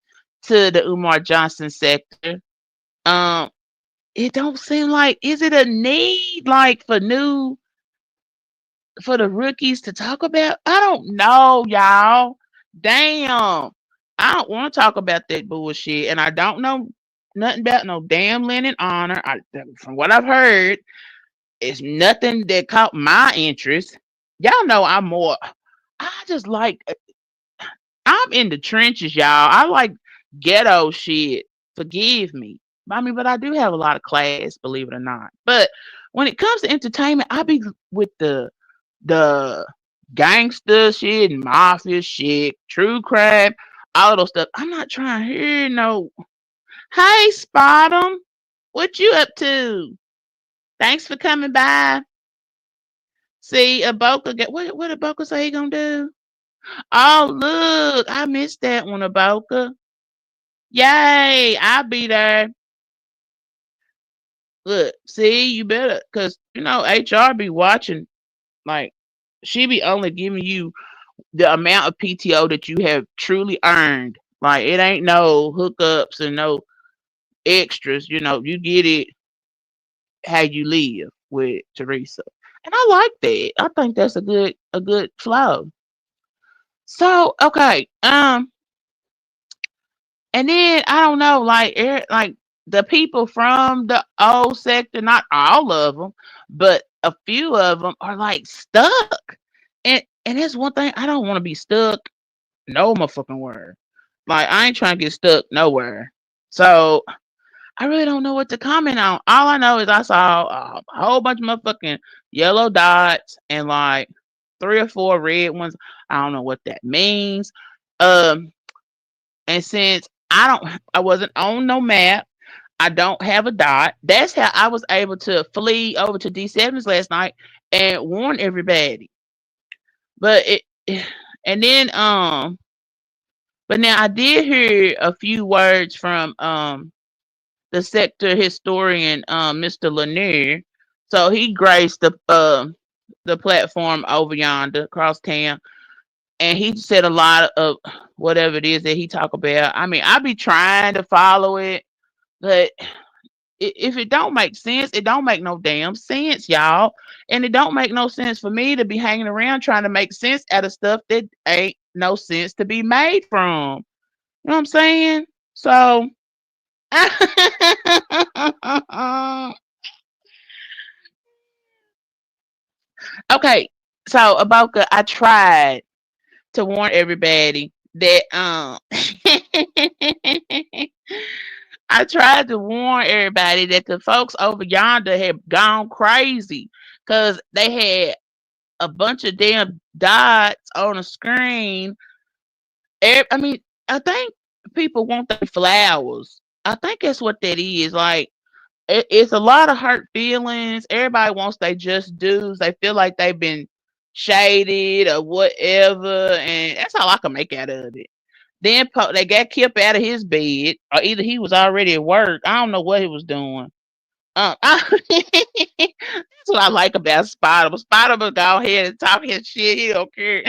to the Umar Johnson sector, um, it don't seem like is it a need like for the rookies to talk about? I don't know, y'all. Damn. I don't want to talk about that bullshit. And I don't know nothing about no damn Lennon Honor. From what I've heard, it's nothing that caught my interest. Y'all know I'm more, I just like, I'm in the trenches, y'all. I like ghetto shit. Forgive me. I mean, but I do have a lot of class, believe it or not. But when it comes to entertainment, I be with the gangster shit, mafia shit, true crime, all of those stuff. I'm not trying to hear no. Hey, Spot'em, what you up to? Thanks for coming by. See, Aboka get what Aboka say he gonna do? Oh, look, I missed that one, Aboka. Yay, I'll be there. Look, see, you better, cause HR be watching. Like, she be only giving you the amount of PTO that you have truly earned. Like it ain't no hookups and no extras. You get it how you live with Teresa. And I like that. I think that's a good flow. So okay, and then I don't know, like the people from the old sector, not all of them, but a few of them are like stuck. And that's one thing I don't want to be stuck. No motherfucking word. Like I ain't trying to get stuck nowhere. So I really don't know what to comment on. All I know is I saw a whole bunch of motherfucking yellow dots and like 3 or 4 red ones. I don't know what that means. Um, and since I wasn't on no map. I don't have a dot. That's how I was able to flee over to D7's last night and warn everybody. But it, and then but now I did hear a few words from the sector historian Mr. Lanier. So he graced the platform over yonder across town, and he said a lot of whatever it is that he talk about. I mean, I be trying to follow it, but if it don't make sense, it don't make no damn sense, y'all. And it don't make no sense for me to be hanging around trying to make sense out of stuff that ain't no sense to be made from. You know what I'm saying? So okay. So Aboka, I tried to warn everybody that I tried to warn everybody that the folks over yonder had gone crazy because they had a bunch of damn dots on the screen. I mean, I think people want their flowers. I think that's what that is. Like, it's a lot of hurt feelings. Everybody wants they just dues. They feel like they've been shaded or whatever, and that's all I can make out of it. Then they got Kip out of his bed, or either he was already at work. I don't know what he was doing. That's what I like about Spider. But Spider will go ahead and talk his shit. He don't care.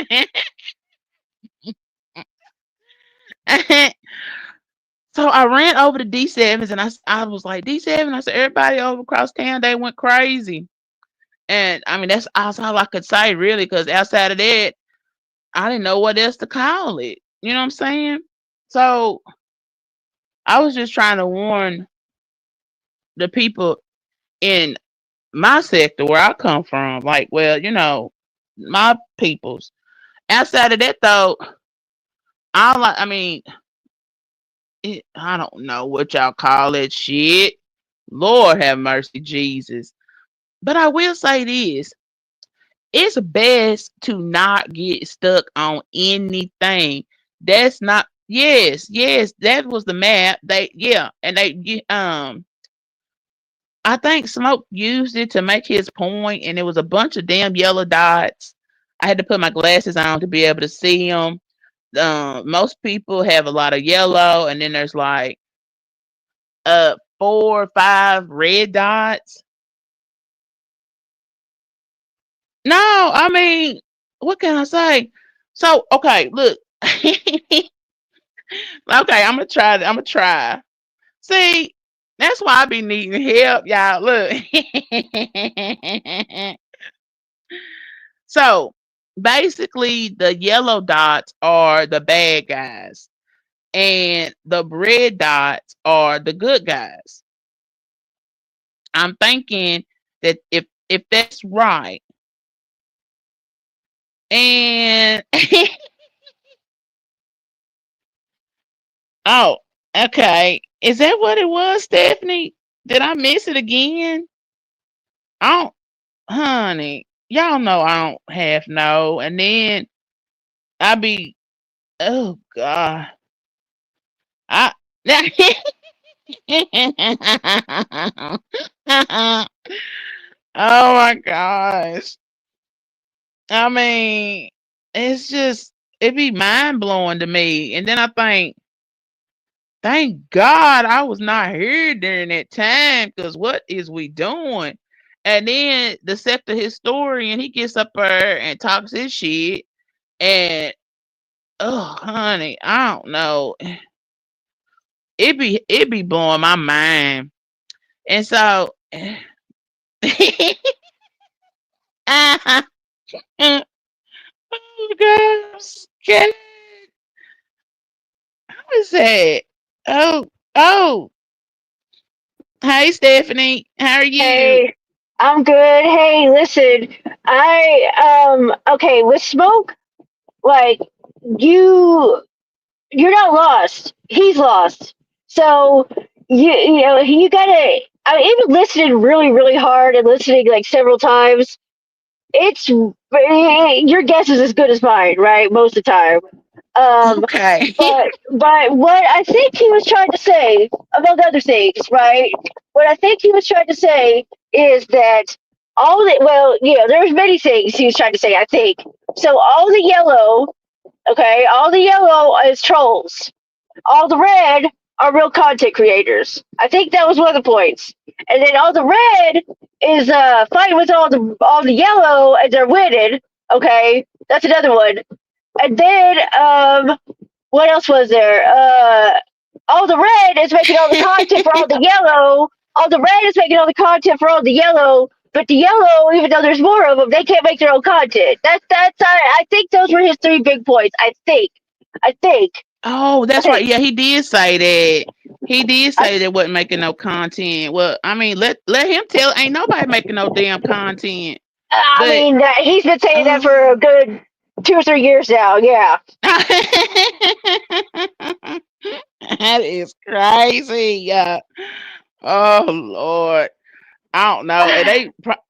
So I ran over to D7s and I was like, D7. I said, everybody over across town, they went crazy. And I mean, that's all I could say, really, because outside of that, I didn't know what else to call it. You know what I'm saying? So I was just trying to warn the people in my sector where I come from. Like, well, my peoples. Outside of that, though, I mean, I don't know what y'all call it shit. Lord have mercy, Jesus. But I will say this: it's best to not get stuck on anything. That's not. Yes, yes, that was the map. And I think Smoke used it to make his point, and it was a bunch of damn yellow dots. I had to put my glasses on to be able to see them. Most people have a lot of yellow, and then there's like 4 or 5 red dots. No, I mean, what can I say? So, okay, look. Okay, I'm gonna try. I'm gonna try. See, that's why I be needing help, y'all. Look. So, basically, the yellow dots are the bad guys, and the red dots are the good guys. I'm thinking that if that's right, and oh, okay, is that what it was, Stephanie? Did I miss it again? I don't, honey. Y'all know I don't half know, and then I be, oh God, I. Oh my gosh. I mean, it's just it be mind blowing to me. And then I think, thank God I was not here during that time because what is we doing? And then the sector historian, he gets up there and talks his shit. And oh honey, I don't know. It be blowing my mind. And so oh God, I'm scared. What is that? Oh, oh. Hey, Stephanie. How are you? Hey, I'm good. Hey, listen, okay, with Smoke, like you're not lost. He's lost. So you gotta. I even listening really really hard and listening like several times. It's your guess is as good as mine, right? Most of the time. Um, Okay. but what I think he was trying to say, among other things, right? What I think he was trying to say is that there's many things he was trying to say. I think so. All the yellow, okay, all the yellow is trolls. All the red are real content creators. I think that was one of the points. And then all the red is fighting with all the yellow and they're winning. Okay, that's another one. And then what else was there? All the red is making all the content for all the yellow, all the red is making all the content for all the yellow, but the yellow, even though there's more of them, they can't make their own content. I think those were his three big points. I think. Oh, I that's right. think. Yeah, he did say that. He did say they wasn't making no content. Well, I mean, let him tell. Ain't nobody making no damn content. I But mean, he's been saying that for a oh, good 2 or 3 years now. Yeah. that is crazy. Yeah. Oh Lord. I don't know. And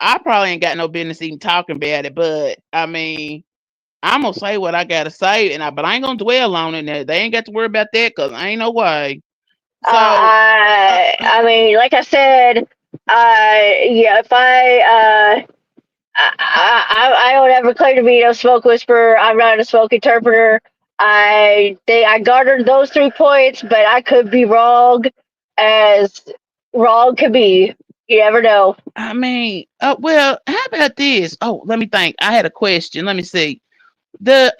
I probably ain't got no business even talking about it. But I mean, I'm gonna say what I gotta say, but I ain't gonna dwell on it. They ain't got to worry about that because I ain't no way. So, uh, I mean, like I said, yeah, if I don't ever claim to be no smoke whisperer. I'm not a smoke interpreter. I garnered those 3 points, but I could be wrong, as wrong could be. You never know. I mean, well, how about this? Oh, let me think. I had a question. Let me see. The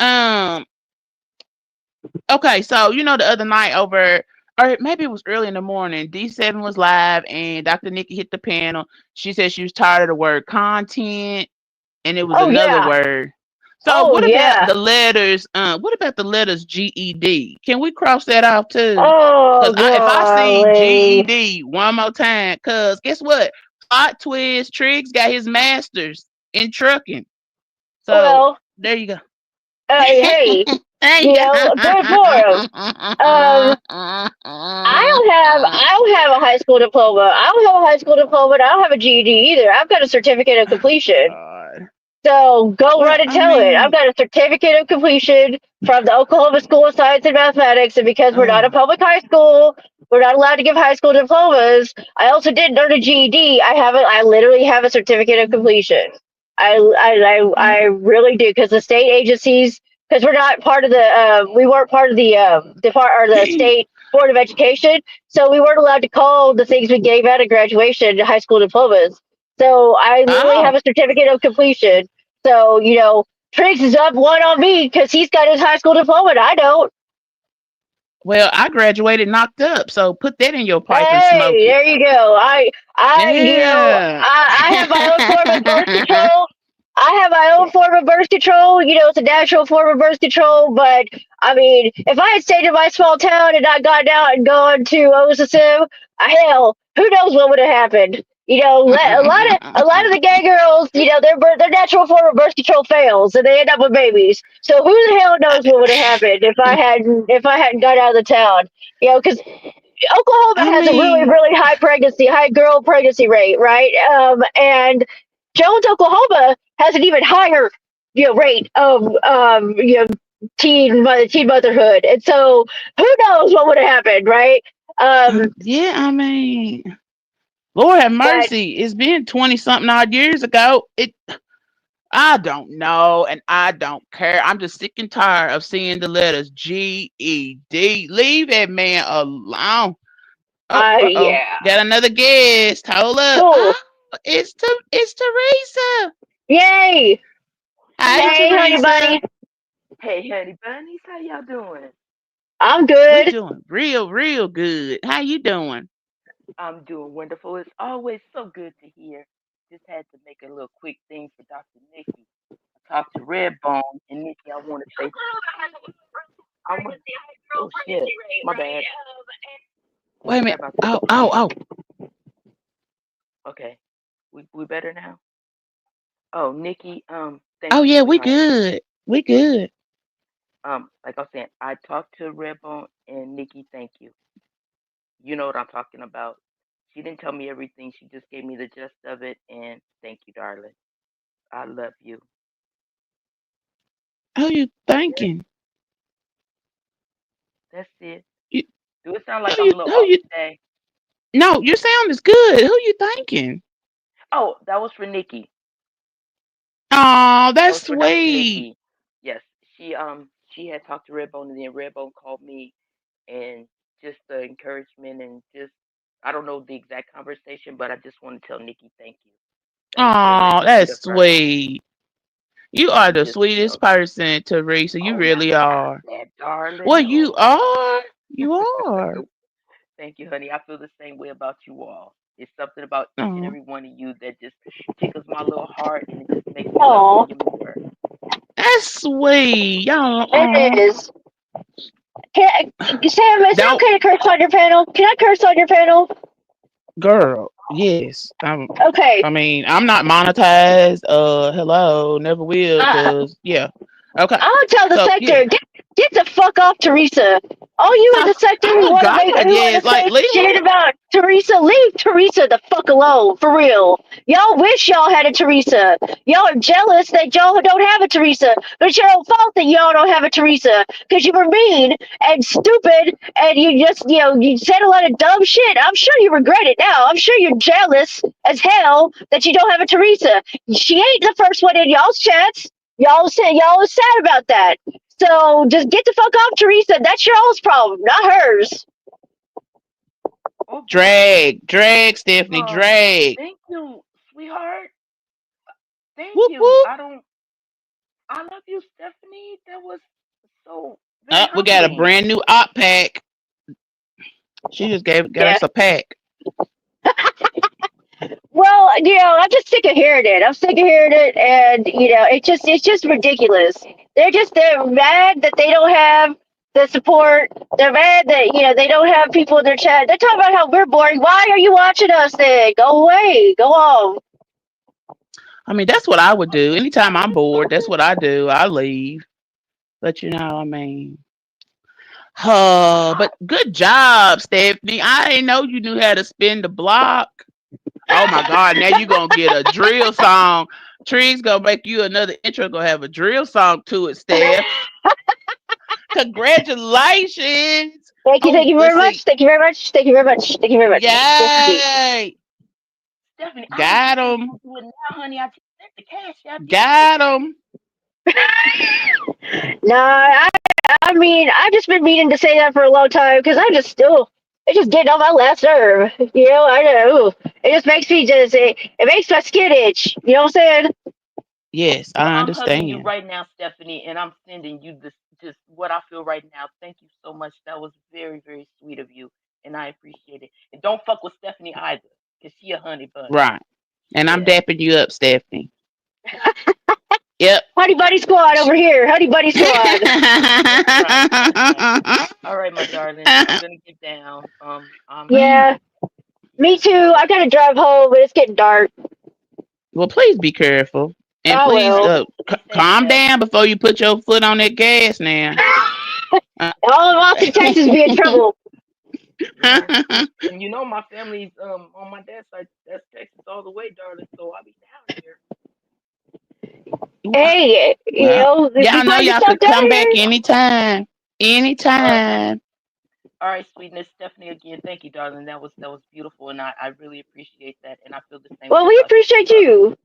Okay, so the other night over, or maybe it was early in the morning. D7 was live, and Dr. Nikki hit the panel. She said she was tired of the word content, and it was Oh another yeah. word. So Oh what about yeah. the letters? What about the letters GED? Can we cross that off too? Oh Cause if I see golly. GED one more time, cause guess what? Plot twist, Triggs got his master's in trucking. So Well, there you go. hey, There you good for him. Um, I don't have a high school diploma. I don't have a high school diploma. And I don't have a GED either. I've got a certificate of completion. God. So go Well, run and I tell it. I've mean, got a certificate of completion from the Oklahoma School of Science and Mathematics, and because we're not a oh, public high school, we're not allowed to give high school diplomas. I also didn't earn a GED. I have I literally have a certificate of completion. I oh, really do, because the state agencies, because we're not part of the we weren't part of the depart or the state board of education, so we weren't allowed to call the things we gave out at graduation high school diplomas. So I literally have oh. a certificate of completion. So, Triggs is up one on me because he's got his high school diploma and I don't. Well, I graduated knocked up, so put that in your pipe and smoke Hey, it. there you go. Yeah. I have my own form of birth control. I have my own form of birth control. It's a natural form of birth control. But I mean, if I had stayed in my small town and not gotten out and gone to OSSM, hell, who knows what would have happened? A lot of the gay girls, their natural form of birth control fails and they end up with babies. So who the hell knows what would have happened if I hadn't got out of the town? Because Oklahoma I has a really, mean, really high girl pregnancy rate, right? And Jones, Oklahoma has an even higher, rate of, teen motherhood. And so who knows what would have happened, right? yeah, I mean, Lord have But mercy. It's been 20 something odd years ago. I don't know, and I don't care. I'm just sick and tired of seeing the letters GED. Leave that man alone. Oh, uh-oh. yeah, Got another guest. Hold up. cool. Oh, it's Teresa. Yay! Hi, Hey, honey Teresa. bunny. Hey, honey bunnies, how y'all doing? I'm We good. doing real, real good. How you doing? I'm doing wonderful. It's always so good to hear. Just had to make a little quick thing for Dr. Nikki. I talked to Redbone and Nikki. I want to say, I want. Oh shit, my bad. Wait a Sorry minute. about that. Oh, oh, oh. Okay, we better now. Oh, Nikki, thank Oh you, yeah, we sweetheart. good. We good. Like I was saying, I talked to Redbone and Nikki. Thank you. You know what I'm talking about. She didn't tell me everything. She just gave me the gist of it, and thank you, darling. I love you. Oh, you Yes, thinking? that's it. You, Do it sound like who I'm you, a little who off you? today? No, your sound is good. Who you thinking? Oh, that was for Nikki. Oh, That that's was for Dr. sweet. Nikki. Yes, she had talked to Redbone, and then Redbone called me, and just the encouragement and just I don't know the exact conversation, but I just want to tell Nikki thank you. That was very Oh, sweet that's of her. sweet. You are She the just, sweetest person, Teresa. You oh, now really stop are. that, darling. Well, you Oh, are. You are. thank you, honey. I feel the same way about you all. It's something about each and Oh, every one of you that just tickles my little heart, and it just makes me love on Oh, you more. that's sweet. Y'all, it is. Can, Sam, is it don't, okay to curse on your panel? Can I curse on your panel? girl. Yes. Okay. I mean, I'm not monetized. Hello, never will. Uh, Cause yeah. Okay. I'll tell the So yeah. sector, get the fuck off Teresa. All you in the sector who Oh want to God, make who want yes. to Like say leave shit me. about Teresa, leave Teresa the fuck alone, for real. Y'all wish y'all had a Teresa. Y'all are jealous that y'all don't have a Teresa, but it's your own fault that y'all don't have a Teresa because you were mean and stupid and you just you said a lot of dumb shit. I'm sure you regret it now. I'm sure you're jealous as hell that you don't have a Teresa. She ain't the first one in y'all's chats. Y'all was sad about that. So just get the fuck off Teresa. That's your all's problem, not hers. Oh boy. Drag, Stephanie, Oh, drag. thank you, sweetheart. Thank Whoop you. whoop. I love you, Stephanie. That was so very We got a humbling. brand new op pack. She just got Yeah. us a pack. Well, I'm just sick of hearing it. I'm sick of hearing it, and it's just ridiculous. They're mad that they don't have the support. They're mad that they don't have people in their chat. They're talking about how we're boring. Why are you watching us? Then go away. Go home. I mean, that's what I would do. Anytime Oh, I'm that's so bored, that's cool. what I do. I leave. But I mean, I, but good job, Stephanie. I didn't know you knew how to spin the block. Oh my God! Now you gonna get a drill song. Tree's gonna make you another intro. Gonna have a drill song to it, Steph. Congratulations. Thank Oh, you very let's much. see. Thank you very much. Thank you very much. Thank you very much. Yes, indeed. Yay! Stephanie, I was Got just gonna him. do it now, honey. I just sent the cash out Got yesterday. him. No, I mean, I've just been meaning to say that for a long time because I just still, it's just getting on my last nerve. I know. It just makes me it makes my skin itch. You know what I'm saying? Yes, Well, I I'm hugging you understand. right now, Stephanie, and I'm sending you this just what I feel right now. Thank you so much. That was very, very sweet of you, and I appreciate it. And don't fuck with Stephanie either, cause she a honey bunny. Right. And I'm Yeah. dapping you up, Stephanie. Yep. Honey Buddy Squad over here. Honey Buddy Squad. That's right. That's right. All right, my darling. I'm gonna get down. Please, Yeah, me Yeah. too. Let's. I gotta drive home, but it's getting dark. well, please be careful. And I please will. Be safe, calm Steph. down before you put your foot on that gas now. Uh, All of Austin, Texas, be in trouble. Yeah. And you know my family's on my dad's side. That's Texas all the way, darling. So I'll be down here. Hey, well, if you y'all know find y'all yourself could down come back here, anytime. All right. Anytime. All right, sweetness. Stephanie again. Thank you, darling. That was beautiful, and I really appreciate that, and I feel the same well, way we about you as appreciate well. you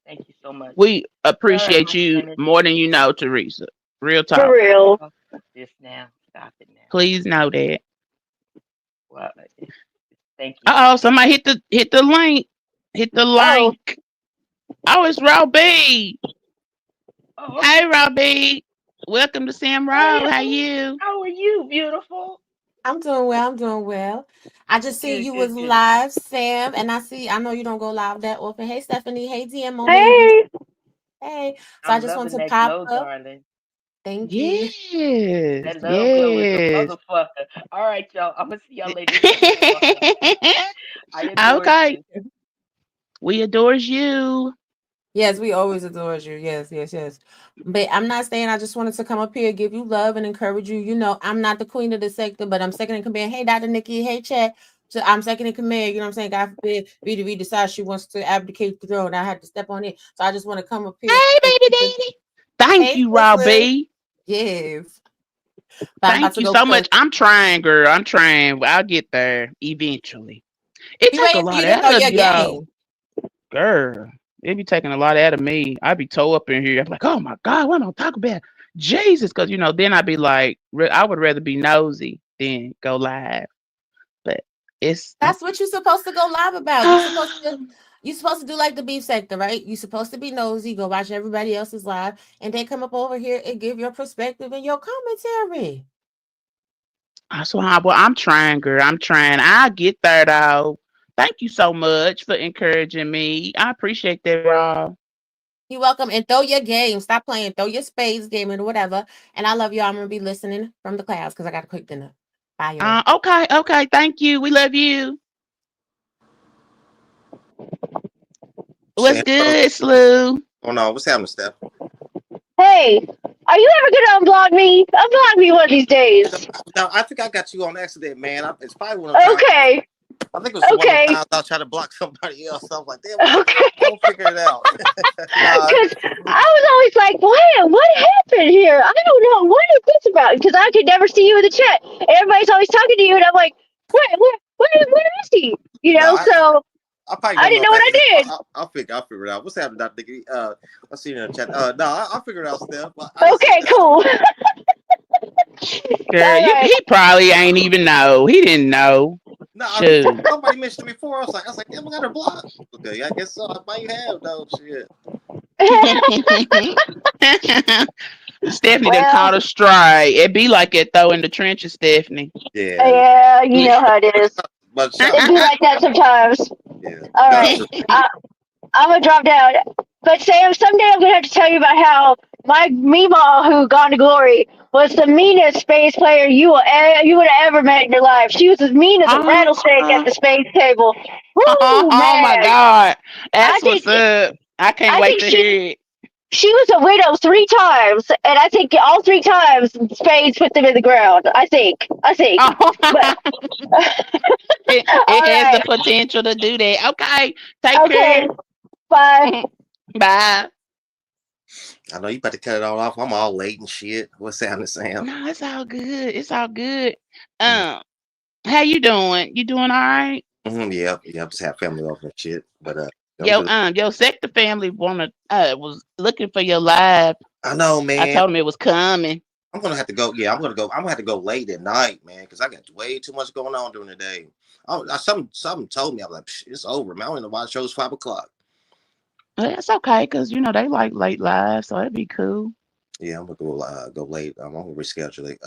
Thank you so much. We All right, appreciate my you planet. more than you know, Teresa. Real for talk. real. Oh, stop this now. Stop it now. Please know that. Well, thank you. Uh oh, somebody hit the link. Hit the Oh, link. Oh, it's Robbie. Oh, Hey, Robbie. Welcome to Sam hey, Row. How honey. you? How are you, beautiful? I'm doing well. I'm doing well. I just see Good, you good, was good. live, Sam, and I know you don't go live that often. Hey, Stephanie. Hey, DMO babies. hey. Hey. So I I'm just want loving to that pop glow, up. darling. Thank you. Yes. That love glow is a Yes. motherfucker. All right, y'all. I'm gonna see y'all later. Love y'all. I adore Okay. you. We adores you. Yes, we always adore you. Yes, yes, yes. But I'm not saying I just wanted to come up here, give you love and encourage you. I'm not the queen of the sector, but I'm second in command. Hey, Dr. Nikki. Hey, Chat. So I'm second in command. You know what I'm saying? God forbid VDV decides she wants to abdicate the throne. I had to step on it. So I just want to come up here. Hey, baby daddy. Thank Hey, you, sister. Robbie. Yes. But I'm about Thank to you go so much. cook. I'm trying, girl. I'm trying. I'll get there eventually. It You take a ain't lot you didn't know out of your you, though. game. Girl, it be taking a lot out of me. I be toe up in here. I'm like, oh my God, what am I talking about? Jesus, because then I'd be like, I would rather be nosy than go live. But it's That's what you're supposed to go live about. You supposed to do like the beef sector, right? You're supposed to be nosy, go watch everybody else's live, and then come up over here and give your perspective and your commentary. so well, I'm trying, girl. I'm trying. I get there though. Thank you so much for encouraging me. I appreciate that, Rob. You're welcome. And throw your game. Stop playing. Throw your spades game or whatever. And I love y'all. I'm gonna be listening from the clouds because I got to cook dinner. Bye, y'all. Okay, okay. Thank you. We love you. What's Sam, good, Slew? oh no, what's happening, Steph? Hey, are you ever gonna unblock me? Unblock me one of these days. No, I think I got you on accident, man. It's probably one of the times. Okay, I think it was one of the okay, times I tried to block somebody else. I was like, damn, I okay. don't figure it out. Nah, Because I was always like, what happened here? I don't know. What is this about? Because I could never see you in the chat. Everybody's always talking to you, and I'm like, where is he? no, So I probably I got it didn't on know what I accident. did. I'll figure it out. What's happening, Dr. Nicky? I see you in the chat. No, I'll figure it out, Steph. I just, Okay, cool. Girl, All right. he probably ain't even know. He didn't know. no, Shoot. somebody mentioned it before. I was like, damn, I got her blocked. Okay, I guess so. I might have though. Shit. Stephanie done Well, caught a stride. It be like it though in the trenches, Stephanie. Yeah, yeah, you know how it is. but shout It out. be like that sometimes. Yeah, All shout out right. to I'm gonna drop down. But Sam, someday I'm gonna have to tell you about how my Meemaw, who gone to glory, was the meanest space player you would have ever met in your life. She was as mean as a rattlesnake at Oh, the space table. Woo, oh my man! God. I That's think what's up. I can't I wait think to hear it. she was a widow 3 times, and I think all 3 times Spades put them in the ground. I think. Oh, But it all has the right, potential to do that. Okay. Take okay, care. bye. Bye. I know you about to cut it all off. I'm all late and shit. What's happening, Sam? No, it's all good. It's all good. Mm-hmm. How you doing? You doing all right? Yeah. Just have family over and shit. But I'm Yo, good. your sector family was looking for your live. I know, I man. told them it was coming. I'm gonna have to go. Yeah, I'm gonna go. I'm gonna have to go late at night, man, because I got way too much going on during the day. Something told me I was like, it's over, man. I don't know why the show's 5 o'clock. Well, that's okay, cause you know they like late live, so it'd be cool. Yeah, I'm gonna go late. I'm gonna reschedule it.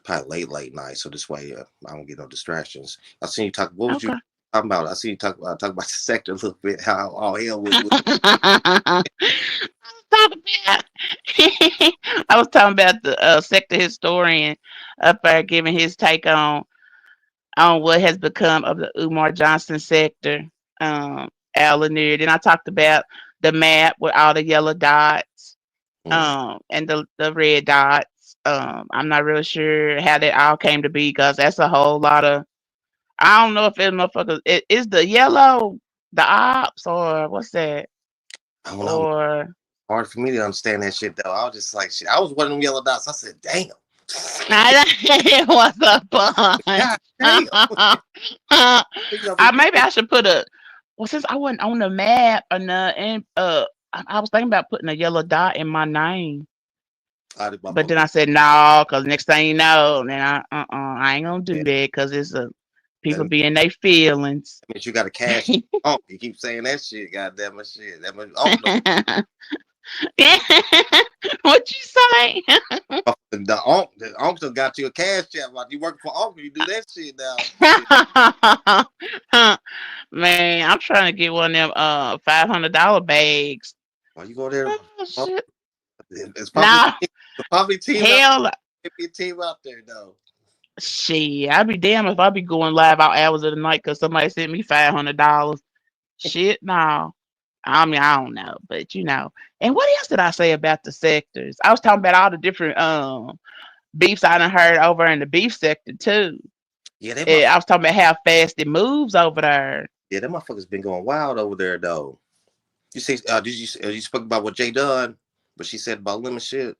Probably late night, so this way I don't get no distractions. I seen you talk. What was you Okay. talking about? I see you talk about the sector a little bit. How all hell was. I I was talking about the sector historian up there giving his take on what has become of the Umar Johnson sector, Al Lanier. Then I talked about the map with all the yellow dots, Mm. and the red dots. I'm not really sure how that all came to be because that's a whole lot of. I don't know if it motherfuckers. Is the yellow the ops or what's that? I don't know. Or Hard for me to understand that shit though. I was just like, shit. I was one of them yellow dots. I said, damn. it was a God bunch. damn. Maybe I should put a. Well, since I wasn't on the map or nothing, I was thinking about putting a yellow dot in my name, but then I said no, cause next thing you know, then I ain't gonna do that, cause it's people That be in their feelings. means you got to cash. Oh, you keep saying that shit. Goddamn it, shit. That much. Oh, What you say? the uncle got you a cash chat. Like you working for uncle, you do that shit now. Man, I'm trying to get one of them $500 bags. Why you go there? Oh shit. It's Nah, probably team out. hell, Be a team out there though. shit. I'd be damned if I be going live out hours of the night because somebody sent me $500. Shit, no. I mean, I don't know, but you know. And what else did I say about the sectors? I was talking about all the different beefs I done heard over in the beef sector too. Yeah, they I was talking about how fast it moves over there. yeah, them motherfuckers been going wild over there though. You see, you spoke about what Jay done, but she said about lemon shit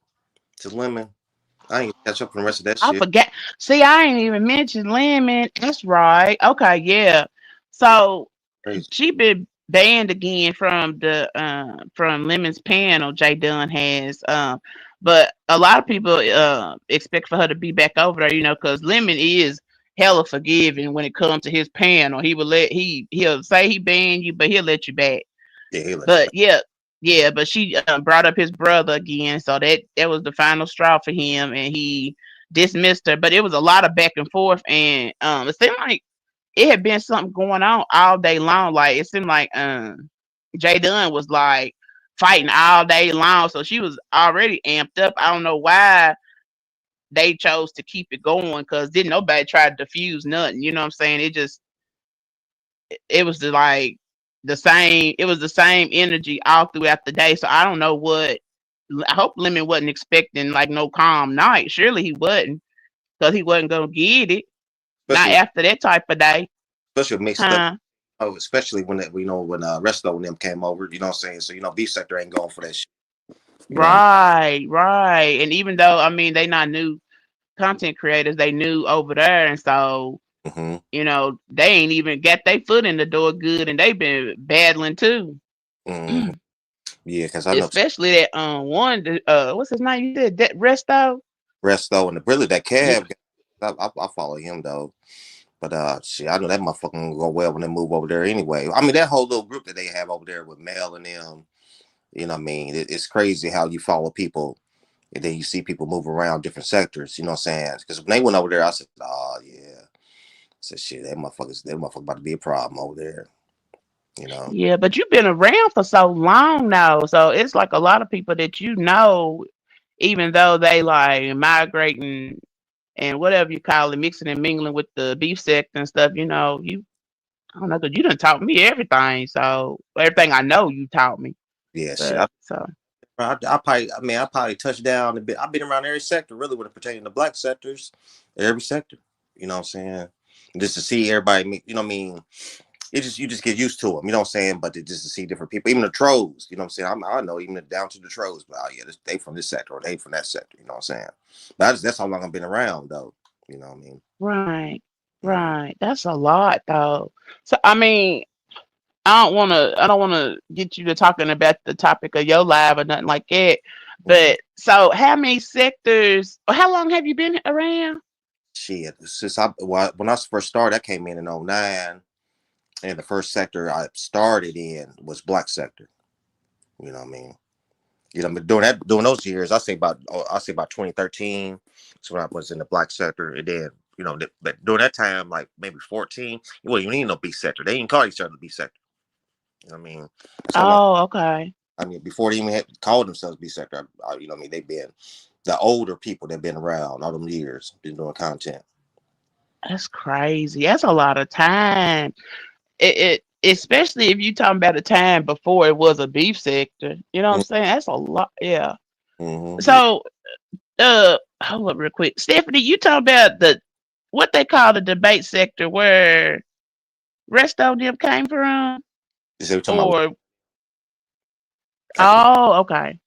to lemon. I ain't catch up on the rest of that I shit. forgot. See, I ain't even mentioned Lemon. That's right. Okay, yeah. So Crazy. she been banned again from Lemon's panel. Jay Dunn has. But a lot of people expect for her to be back over there. You know, because Lemon is hella forgiving when it comes to his panel. He'll say he banned you, but he'll let you back. Yeah, he let you But back. yeah, but she brought up his brother again, so that was the final straw for him, and he dismissed her. But it was a lot of back and forth, and it seemed like it had been something going on all day long. Like it seemed like Jay Dunn was like fighting all day long, so she was already amped up. I don't know why they chose to keep it going because didn't nobody try to diffuse nothing. You know what I'm saying? It was like the same. It was the same energy all throughout the day. So I don't know what. I hope Lemon wasn't expecting like no calm night. Surely he wasn't because he wasn't gonna get it. Not especially after that type of day, especially mixed up. huh? Oh, especially when that when Resto and them came over, you know what I'm saying? So Beef Sector ain't going for that shit. You know what Right, right. And even though I mean they not new content creators, they new over there, and so I mean? they ain't even got their foot in the door good, and they been battling too. Hmm. Yeah, because I know Especially that one, what's his name? You said that Resto. Resto and really that Yeah. Cab. I follow him though. But shit, I know that motherfucker gonna go well when they move over there anyway. I mean, that whole little group that they have over there with Mel and them, you know what I mean? It's crazy how you follow people and then you see people move around different sectors, you know what I'm saying? Because when they went over there, I said, oh yeah. I said, shit, that motherfucker about to be a problem over there, you know. Yeah, but you've been around for so long now, so it's like a lot of people that even though they like migrating and whatever you call it, mixing and mingling with the beef sect and stuff. I don't know, cause you done taught me everything, so everything I know you taught me. Yeah, shit. But so I probably touched down a bit. I've been around every sector, really, when it pertaining to black sectors, every sector. You know what I'm saying? Just to see everybody, you know what I mean? You just get used to them, you know what I'm saying? But just to see different people, even the trolls, you know what I'm saying? I know even down to the trolls, but oh yeah, they from this sector or they from that sector, you know what I'm saying? But that's how long I've been around though, you know what I mean? right, Mhm. right, that's a lot though. So I mean, I don't wanna get you to talking about the topic of your live or nothing like that. Mhm. But so how many sectors or how long have you been around? Shit, when I first started, I came in 09, and the first sector I started in was black sector. You know what I mean? But during those years, I say about 2013. So when I was in the black sector, and then but during that time, like maybe 14, well, you need no B sector. They didn't call each other B sector. You know what I mean? That's how long. Oh, okay. I mean, before they even had called themselves B sector, you know what I mean? They've been the older people that've been around all them years, been doing content. That's crazy. That's a lot of time. It especially if you talking about a time before it was a beef sector. You know what I'm saying? That's a lot. Yeah. Mm-hmm. Yeah, So, hold up real quick, Stephanie. You talking about what they call the debate sector where Resto them came from, you say we're talking about or after. oh, okay,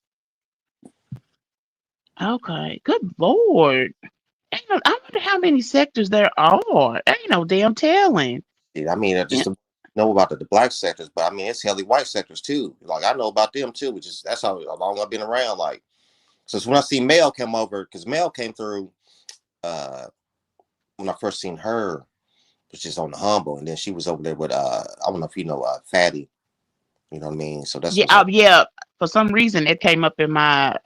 okay. Good lord. I wonder how many sectors there are. Ain't no damn telling. I mean, I Yeah. just know about the black sectors, but I mean, it's healthy white sectors too. Like I know about them too, which is that's how long I've been around. Like, so when I see Mel come over, because Mel came through uh when I first seen her, which is on the humble, and then she was over there with I don't know if you know Fatty, you know what I mean? So that's Yeah, what's on. yeah. For some reason, it came up in my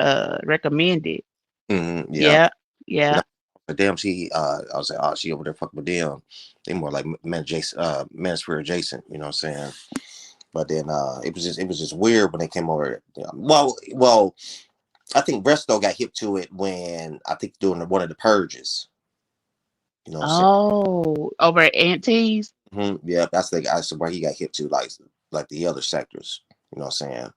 recommended. Yeah. Yeah, And yeah. but damn, I was like, oh, she over there fucking with them. They more like Manosphere adjacent, you know what I'm saying? But then it was just weird when they came over. Well, I think Bresto got hip to it when I think doing one of the purges. You know what I'm saying? Oh, over at Auntie's. Yeah, that's where he got hip to, like the other sectors. You know what I'm saying?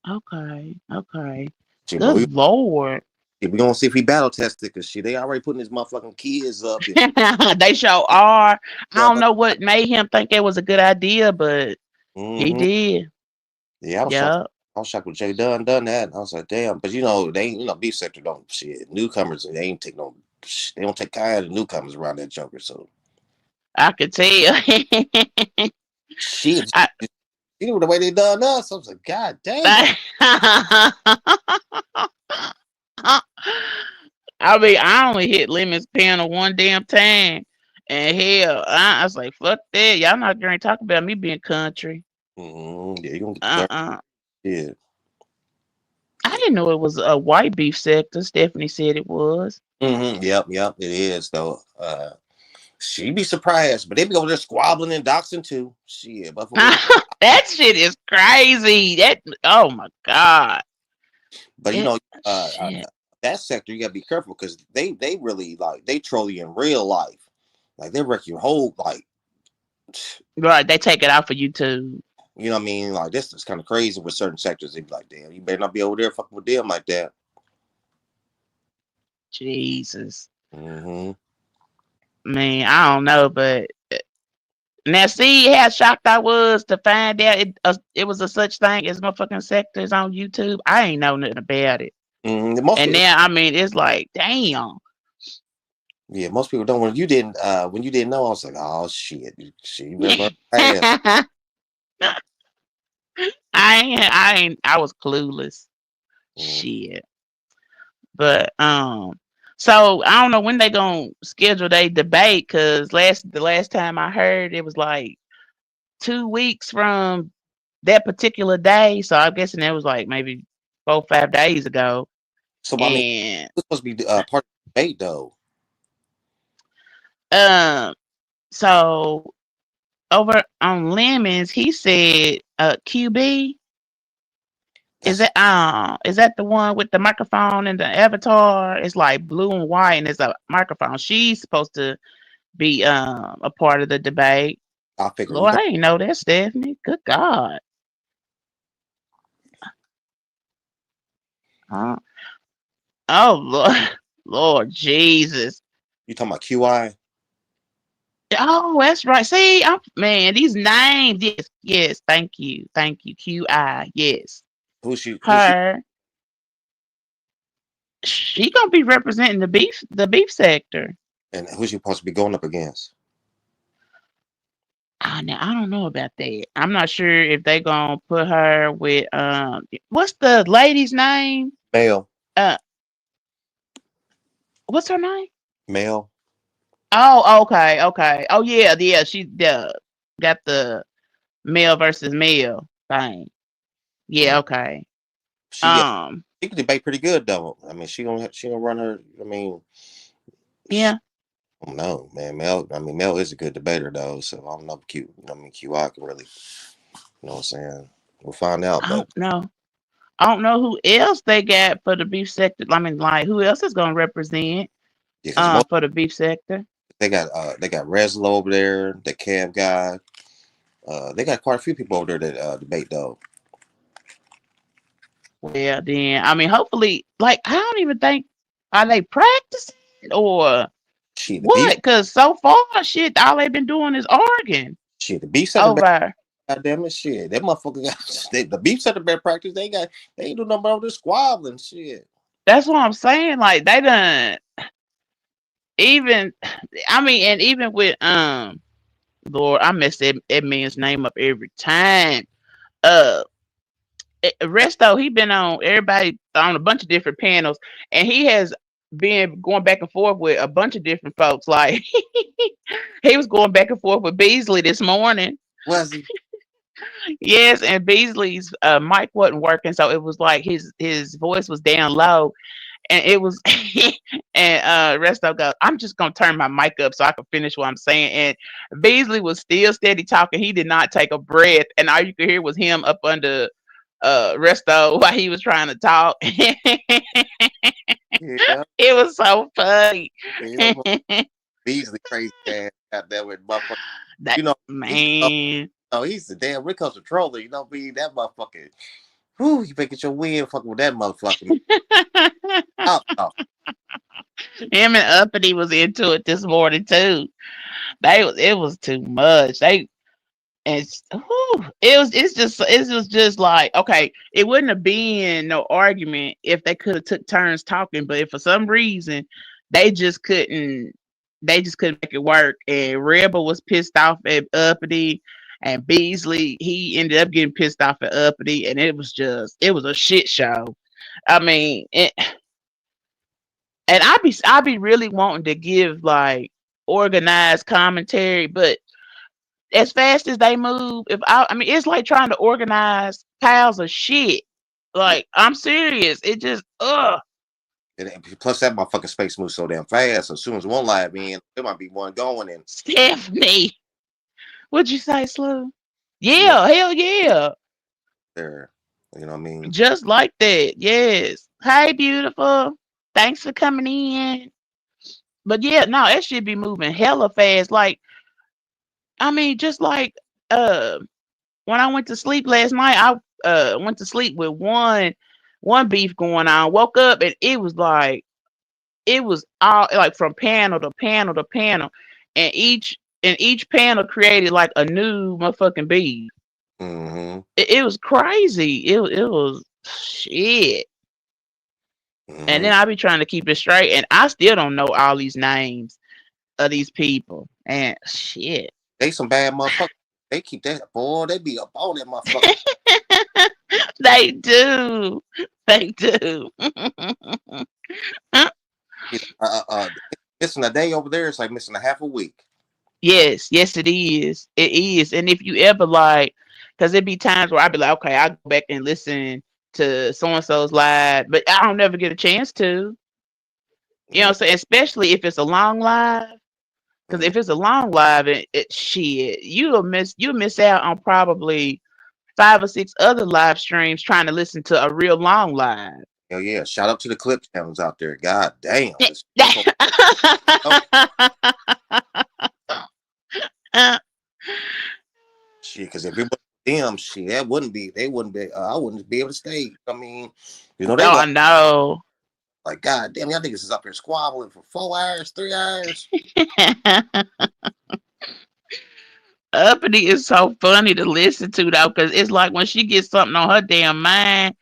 Okay, okay. Shit, but Good lord. we gonna see if he battle tested because shit, they already putting his motherfucking kids up. And shit. They sure are. I Yeah, don't know what made him think it was a good idea, but he mm-hmm. did. Yeah, I was shocked. Yeah. I was shocked when Jay done that. And I was like, damn. But they ain't, B sector don't shit. Newcomers, they ain't take no. They don't take kind of newcomers around that Joker. So I could tell. shit, I, you know the way they done us. I was like, God damn. I mean, I only hit Lemons panel one damn time. And hell, I was like, fuck that. Y'all not going to talk about me being country. Yeah, you gonna get the Uh-uh. yeah. I didn't know it was a white beef sector. Stephanie said it was. Yep, it is though. She'd be surprised, but they be over there squabbling and doxing too. Shit, but for real. That shit is crazy. Oh my god. But It uh, shit. that sector you gotta be careful because they really like they troll you in real life. Like they wreck your whole like Right, they take it out for YouTube. you know what I mean? Like this is kind of crazy with certain sectors. They be like, damn, you better not be over there fucking with them like that. Jesus. Mm-hmm. Man, I don't know, but now see how shocked I was to find out it was a such thing as motherfucking sectors on YouTube. I ain't know nothing about it. Mm-hmm. Most And people, now I mean it's like, damn. yeah, most people don't. When you didn't know, I was like, oh shit, she better learn fast. I I was clueless. Mm. Shit. But so I don't know when they gonna schedule they debate because the last time I heard it was like 2 weeks from that particular day. So I'm guessing that was like maybe 4 or 5 days ago. So I mean, And it's supposed to be part of the debate though. um so over on Lemons he said QB That's is that the one with the microphone and the avatar? It's like blue and white and it's a microphone. She's supposed to be a part of the debate. I figured we Lord, got I didn't know that, Stephanie. Good God. Uh, oh Lord, Lord Jesus. you talking about QI. Oh, that's right. See, man, these names. Yes, yes. Thank you. QI. Yes, Who she her. She gonna be representing the beef sector. and who she supposed to be going up against? Now I don't know about that. I'm not sure if they gonna put her with what's the lady's name? Male, Uh, what's her name? male. Oh, okay, okay. Oh yeah, yeah. She got the male versus male thing. Mm. Yeah, okay. She Um, she can debate pretty good though. I mean, she gonna run her. I mean, yeah. I don't know, man. Mel, I mean, Mel is a good debater though. So I don't know if Q. I mean, QI can really. You know what I'm saying? We'll find out, I but don't know. I don't know who else they got for the beef sector. I mean, like who else is gonna represent yeah, because most for the beef sector? they got Reslo over there, the Cam guy. They got quite a few people over there that debate though. Well, then I mean, hopefully, like I don't even think are they practicing or Shit, the beef, what? Because so far, shit, all they've been doing is arguing shit, the beef center. over. Goddamn it, shit. That motherfucker got the beef center bad practice. They ain't doing nothing but over there squabbling shit. That's what I'm saying. Like they done even. I mean, and even with Lord, I mess that man's name up every time. Uh, Resto, he been on everybody on a bunch of different panels, and he has been going back and forth with a bunch of different folks. Like he was going back and forth with Beasley this morning. Was he? Yes, and Beasley's mic wasn't working, so it was like his voice was down low, and it was and Resto goes, I'm just gonna turn my mic up so I can finish what I'm saying. And Beasley was still steady talking. He did not take a breath, and all you could hear was him up under Resto while he was trying to talk. It Yeah, was so funny. yeah. Beasley crazy ass. Goddamn it, motherfucker. That You know, he's man. he's the damn Rick controller. You know, be that motherfucker. Whoo, you making your win fucking with that motherfucker. Oh, Him and Uppity was into it this morning too. It was too much. It's just like okay, it wouldn't have been no argument if they could have took turns talking, but if for some reason they just couldn't make it work. And Rebel was pissed off at Uppity, and Beasley he ended up getting pissed off at Uppity, and it was a shit show. I mean, and I be really wanting to give like organized commentary, but as fast as they move, I mean, it's like trying to organize piles of shit. yeah, Like, I'm serious. It just, ugh. And plus that motherfucking space moves so damn fast. So as soon as one live in, there might be one going, and Stephanie, what'd you say, Slew? she up Yeah, hell yeah. there. You know what I mean? Just like that. Yes. Hey, beautiful. Thanks for coming in. But yeah, no, that should be moving hella fast. Like, I mean, just like uh when I went to sleep last night, I went to sleep with one beef going on. Woke up and it was all like from panel to panel to panel, and each panel created like a new motherfucking beef. Mm-hmm. It was crazy. It was shit. And Mm-hmm. then I be trying to keep it straight, and I still don't know all these names of these people. And shit, They some bad motherfuckers. They keep that boy. They be up on that motherfucker. they do, they do. Missing a day over there, it's like missing a half a week. Yes, yes, it is. It is. And if you ever like, because it be times where I be like, okay, I go back and listen to so and so's live, but I don't never get a chance to. You know what I'm saying? Especially if it's a long live. Because Mm-hmm. if it's a long live, it shit, you'll miss out on probably 5 or 6 other live streams trying to listen to a real long live. Hell yeah! Shout out to the clip channels out there. God damn, this oh, shit. Because if it wasn't them, shit, that wouldn't be. They wouldn't be. I wouldn't be able to stay. I mean, you know, they Oh, go I know. like, God damn, y'all niggas is up here squabbling for 4 hours, 3 hours. Uppity is so funny to listen to though, because it's like when she gets something on her damn mind,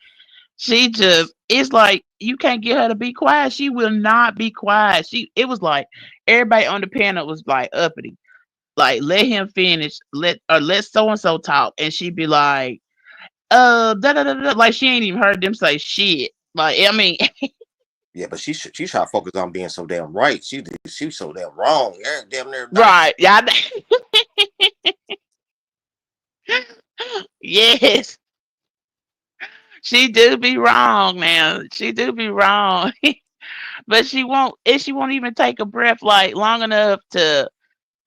it's like you can't get her to be quiet. She will not be quiet. It was like everybody on the panel was like uppity. Like let him finish, let so and so talk, and she'd be like, da da da da, like she ain't even heard them say shit. Like I mean, Yeah, but she try to focus on being so damn right. She's so damn wrong. Yeah, damn near night. right? Yeah, yes, she do be wrong now. She do be wrong, but she won't even take a breath like long enough to.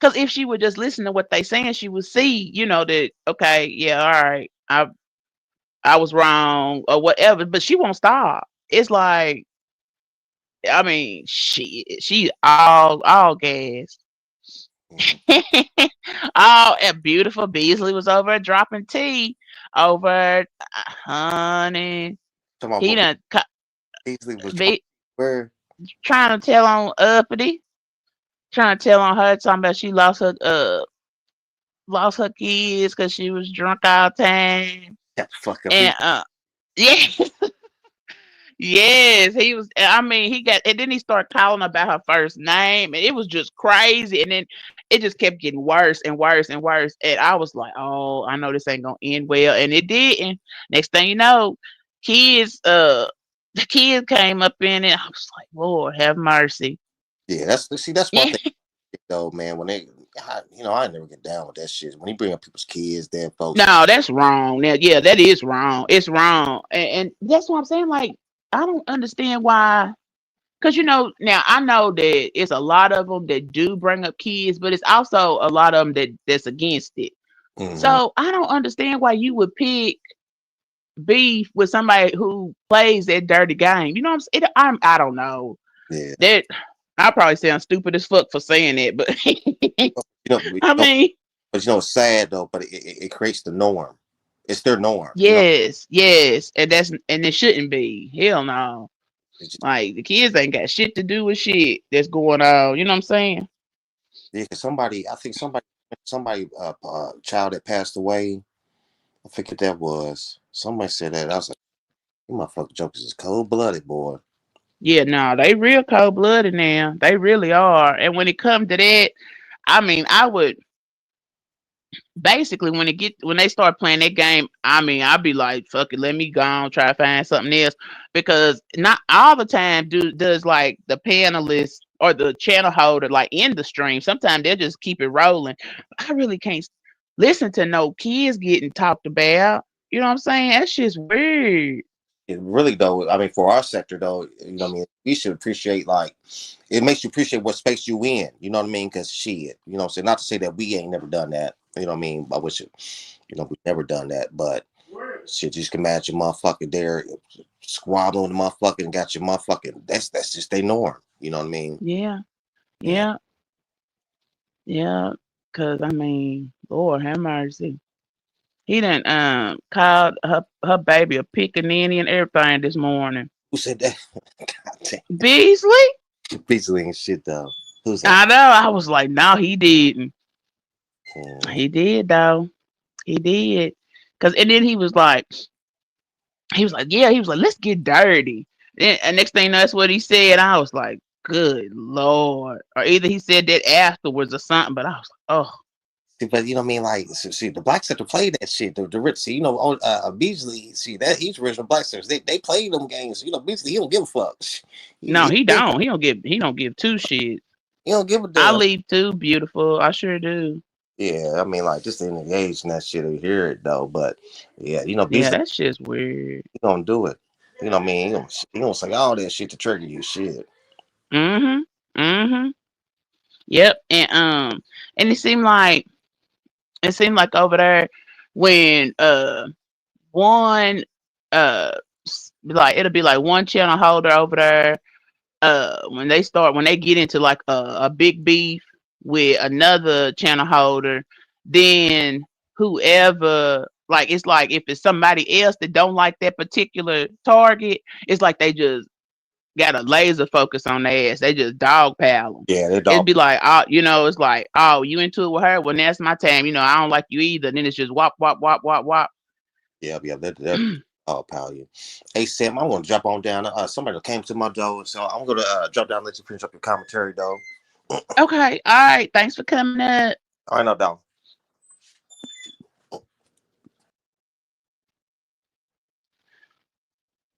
Because if she would just listen to what they saying, she would see, that okay, yeah, all right, I was wrong or whatever. But she won't stop. It's like, I mean, she all gas. Mhm. Oh, and beautiful Beasley was over dropping tea over, honey. Talking about He what done Beasley was dropping be where trying to tell on uppity, trying to tell on her, talking about she lost her kids because she was drunk all the time. that fucking And people. yeah, yes, he was. I mean, he got, and then he started calling about her first name, and it was just crazy. And then it just kept getting worse and worse and worse. And I was like, oh, I know this ain't gonna end well, and it didn't. Next thing you know, kids, the kids came up in it. I was like, Lord, have mercy. Yeah, that's one thing though, man. When I never get down with that shit. When he bring up people's kids, then folks, No, that's wrong. Now, yeah, that is wrong. It's wrong, and that's what I'm saying. Like, I don't understand why. Because now I know that it's a lot of them that do bring up kids, but it's also a lot of them that's against it. mm-hmm. So I don't understand why you would pick beef with somebody who plays that dirty game. You know what I'm saying? I don't know Yeah, that. I probably sound stupid as fuck for saying it, but you I know, mean, but it's sad though. But it creates the norm. It's their norm. yes, yes, and it shouldn't be. Hell no. It's just, Like the kids ain't got shit to do with shit that's going on. You know what I'm saying? yeah, 'cause I think somebody, child that passed away. I forget that was. Somebody said that. I was like, you motherfucking jokers is cold blooded, boy. Yeah, no, they real cold blooded now. They really are. And when it comes to that, I mean, I would basically when they start playing that game, I mean, I'd be like, fuck it, let me go on, try to find something else. Because not all the time does like the panelists or the channel holder like end the stream. Sometimes they'll just keep it rolling. I really can't listen to no kids getting talked about. You know what I'm saying? That's just weird. it really though, I mean, for our sector though, what I mean, we should appreciate, like, it makes you appreciate what space you in, you know what I mean? Because shit, what I'm saying, not to say that we ain't never done that, you know what I mean? I wish we've never done that, but shit, you just can imagine motherfucker there squabbling the motherfucker and got your motherfucking, that's just their norm, you know what I mean? Yeah. Yeah. Yeah. Yeah. Cause I mean, Lord have mercy. He done called her baby a pickaninny and everything this morning. Who said that? God damn. Beasley? Beasley and shit though. Who's that? I know. I was like, no, he didn't. Mm. He did though. He did. Cause and then he was like, yeah, he was like, let's get dirty. And next thing you know, that's what he said. I was like, good Lord. Or either he said that afterwards or something, but I was like, oh. See, but you know what I mean, like, see, the Black Sector played that shit. The rich, see, Beasley, see that he's original Black Sectors. They played them games. Beasley, he don't give a fuck. No, He, he he, don't. He don't give two shits. he don't give a I damn. leave too, beautiful. I sure do. Yeah, I mean, like, just in the age and that shit, I hear it though. But yeah, Yeah, Beasley, that shit's weird. he gonna do it. You know what I mean? He gonna say all that shit to trigger you. Shit. Mm-hmm. Mm-hmm. Yep. And it seemed like over there when one like it'll be like one channel holder over there when they get into like a big beef with another channel holder, then whoever, like, it's like if it's somebody else that don't like that particular target, it's like they just got a laser focus on their ass. They just dog pile them. Yeah, they It'd dog. be like, oh, it's like, oh, you into it with her? Well, that's my time. I don't like you either. And then it's just wop, wop, wop, wop, wop. Yeah, that oh, pal, you. Hey, Sam, I want to drop on down. Somebody came to my door, so I'm gonna drop down and let you finish up your commentary, though. Okay. All right. Thanks for coming up. All right, no doubt.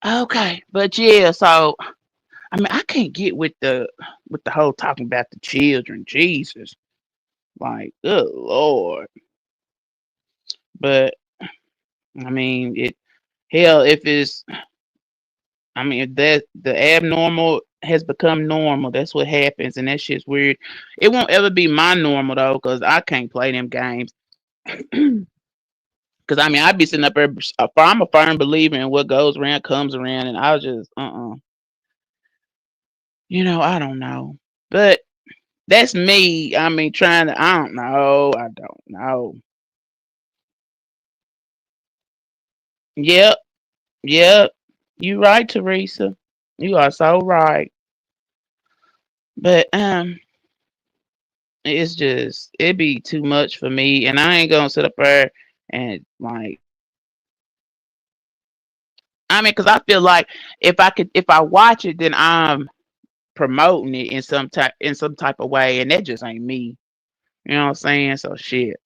Okay. But yeah, so I mean, I can't get with the whole talking about the children. Jesus. Like, good Lord. But I mean, hell, if that the abnormal has become normal, that's what happens, and that shit's weird. It won't ever be my normal though, cause I can't play them games. Cause I mean, I'd be sitting up there. I'm a firm believer in what goes around comes around, and I was just, I don't know, but that's me. I mean, trying to, I don't know, I don't know. Yep, yep, you right, Teresa. You are so right. But it's just it'd be too much for me, and I ain't gonna sit up there and like. I mean, cause I feel like if I watch it, then I'm promoting it in some type of way, and that just ain't me. You know what I'm saying? So shit.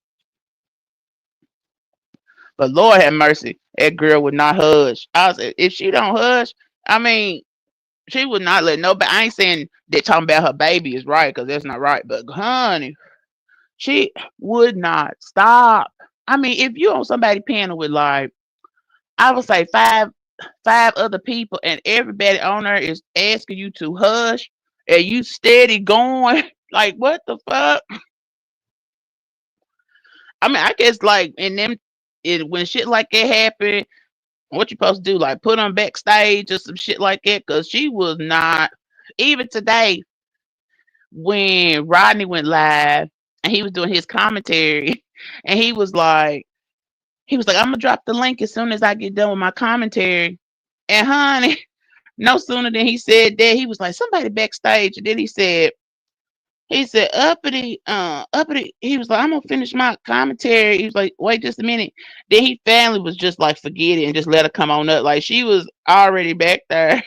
But Lord have mercy, that girl would not hush. I was if she don't hush, I mean, she would not let nobody. I ain't saying that talking about her baby is right, cause that's not right. But honey, she would not stop. I mean, if you on somebody panel with like I would say five other people and everybody on there is asking you to hush and you steady going, like what the fuck? I mean, I guess like in them when shit like that happen, what you supposed to do? Like put them backstage or some shit like that? Cause she was not even today when Rodney went live and he was doing his commentary and he was like, I'm gonna drop the link as soon as I get done with my commentary. And honey, no sooner than he said that, he was like, somebody backstage. And then he said, uppity. He was like, I'm gonna finish my commentary. He was like, wait just a minute. Then he finally was just like, forget it and just let her come on up. Like she was already back there.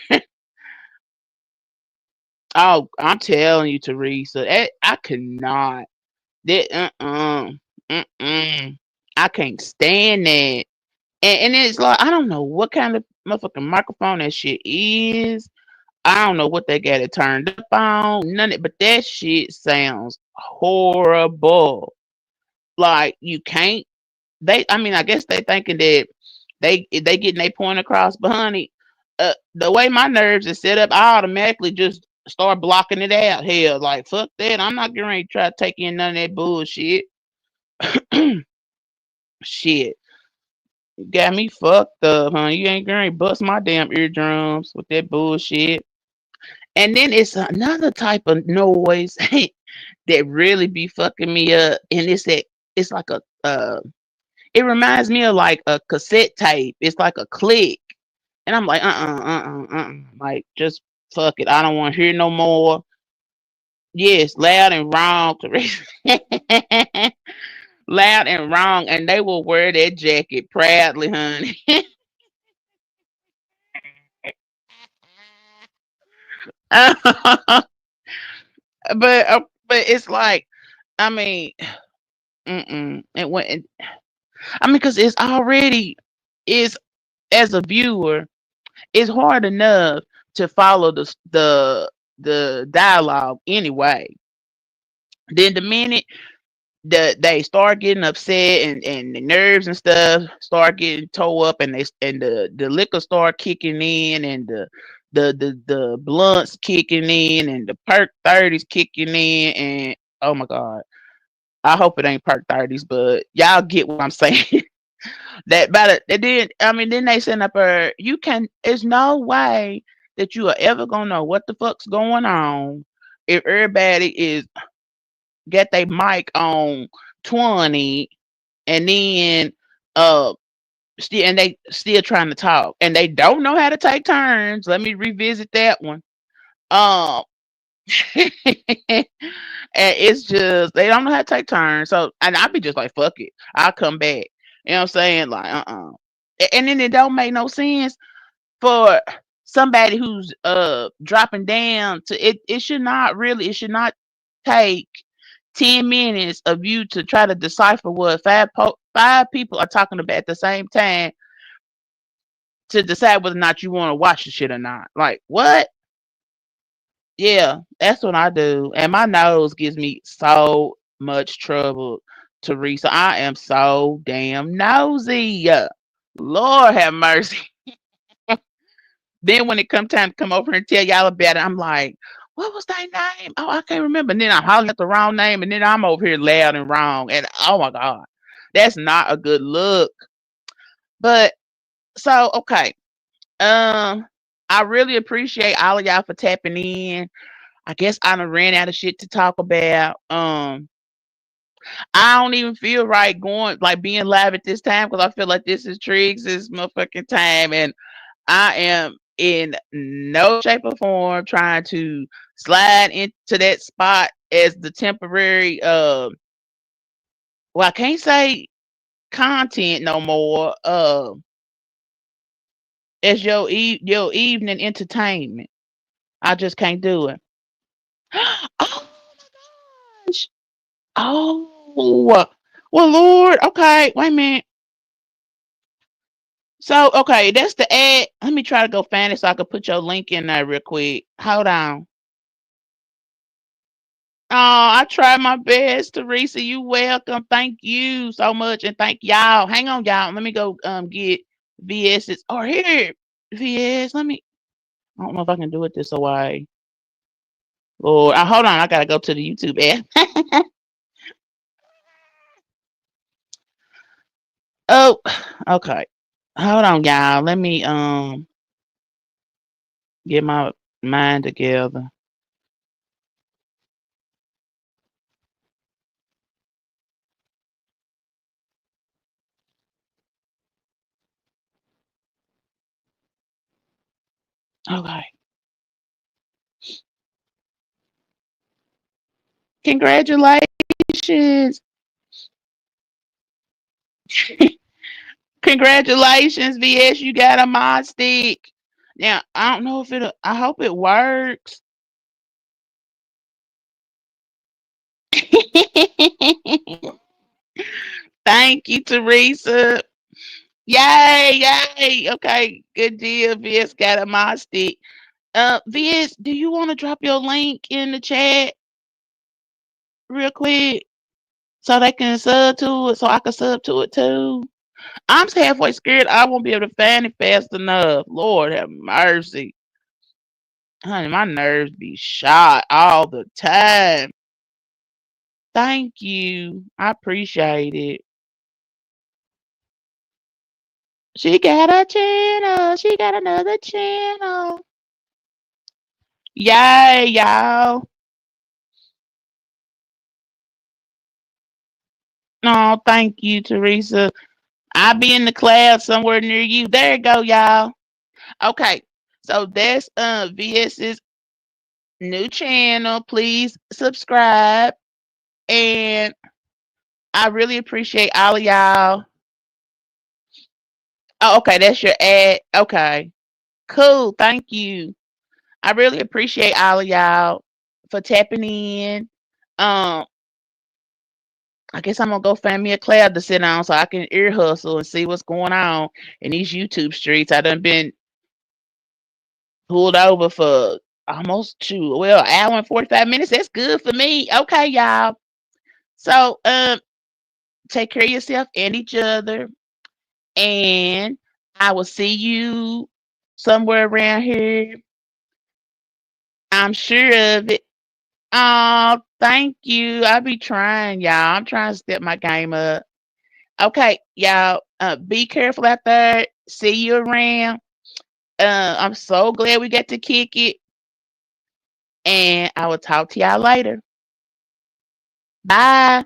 Oh, I'm telling you, Teresa, I cannot. That I can't stand that. And it's like I don't know what kind of motherfucking microphone that shit is. I don't know what they got it turned up on, none of but that shit sounds horrible. Like you can't I mean, I guess they thinking that they getting their point across, but honey, the way my nerves is set up, I automatically just start blocking it out. Hell, like fuck that. I'm not getting ready to try to take in none of that bullshit. Shit. You got me fucked up, huh? You ain't gonna bust my damn eardrums with that bullshit. And then it's another type of noise that really be fucking me up. And it's like it reminds me of like a cassette tape. It's like a click. And I'm like, like just fuck it. I don't want to hear no more. Yes, loud and wrong. Loud and wrong, and they will wear that jacket proudly, honey. But it's like, I mean, it went. I mean, because it's already is as a viewer, it's hard enough to follow the dialogue anyway. Then the minute they start getting upset and the nerves and stuff start getting tore up and the liquor start kicking in and the blunts kicking in and the perk 30s kicking in and oh my god, I hope it ain't perk 30s, but y'all get what I'm saying. That by the then I mean then they send up you can there's no way that you are ever gonna know what the fuck's going on if everybody is get their mic on 20 and then uh still and they still trying to talk and they don't know how to take turns. Let me revisit that one. Um and it's just they don't know how to take turns. So and I'll be just like fuck it. I'll come back. You know what I'm saying? Like and then it don't make no sense for somebody who's dropping down to it should not really it should not take 10 minutes of you to try to decipher what five people are talking about at the same time to decide whether or not you want to watch the shit or not. Like, what? Yeah, that's what I do. And my nose gives me so much trouble, Teresa. I am so damn nosy. Lord have mercy. Then when it come time to come over and tell y'all about it, I'm like, what was their name? Oh, I can't remember. And then I'm hollering at the wrong name, and then I'm over here loud and wrong. And oh my God, that's not a good look. But so okay. Um, I really appreciate all of y'all for tapping in. I guess I done ran out of shit to talk about. I don't even feel right going like being live at this time because I feel like this is Triggs' motherfucking time, and I am in no shape or form trying to slide into that spot as the temporary well I can't say content no more as your evening entertainment. I just can't do it. Oh gosh. Oh well Lord, okay, wait a minute. So okay, that's the ad. Let me try to go find it so I can put your link in there real quick. Hold on. Oh, I tried my best, Teresa. You welcome. Thank you so much, and thank y'all. Hang on, y'all. Let me go get VS's or here. VS. Let me. I don't know if I can do it this way. Or hold on. I gotta go to the YouTube app. Oh, okay. Hold on, y'all. Let me get my mind together. Okay. Congratulations. Congratulations, VS. You got a mod stick. Now, I don't know if I hope it works. Thank you, Teresa. Yay, yay. Okay, good deal. VS got a mod stick. VS, do you want to drop your link in the chat real quick so they can sub to it, so I can sub to it too? I'm halfway scared I won't be able to find it fast enough. Lord have mercy. Honey, my nerves be shot all the time. Thank you. I appreciate it. She got a channel. She got another channel. Yay, y'all. No, thank you, Teresa. I'll be in the cloud somewhere near you. There you go, y'all. Okay. So that's VS's new channel. Please subscribe. And I really appreciate all of y'all. Oh, okay, that's your ad. Okay. Cool. Thank you. I really appreciate all of y'all for tapping in. Um, I guess I'm gonna go find me a cloud to sit on so I can ear hustle and see what's going on in these YouTube streets. I done been pulled over for almost an hour and 45 minutes. That's good for me. Okay, y'all. So take care of yourself and each other. And I will see you somewhere around here. I'm sure of it. Oh, thank you. I be trying, y'all. I'm trying to step my game up. Okay, y'all. Be careful out there. See you around. I'm so glad we got to kick it. And I will talk to y'all later. Bye.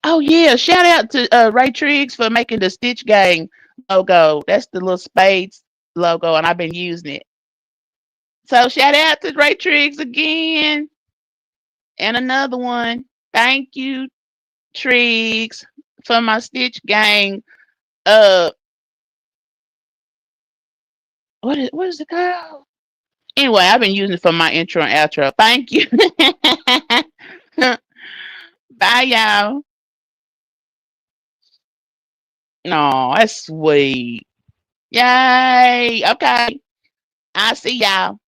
Oh yeah, shout out to Ray Triggs for making the Stitch Gang logo. That's the little spades logo, and I've been using it. So shout out to Ray Triggs again. And another one. Thank you, Triggs, for my Stitch Gang. Uh what is it called? Anyway, I've been using it for my intro and outro. Thank you. Bye y'all. No, that's sweet. Yay. Okay. I'll see y'all.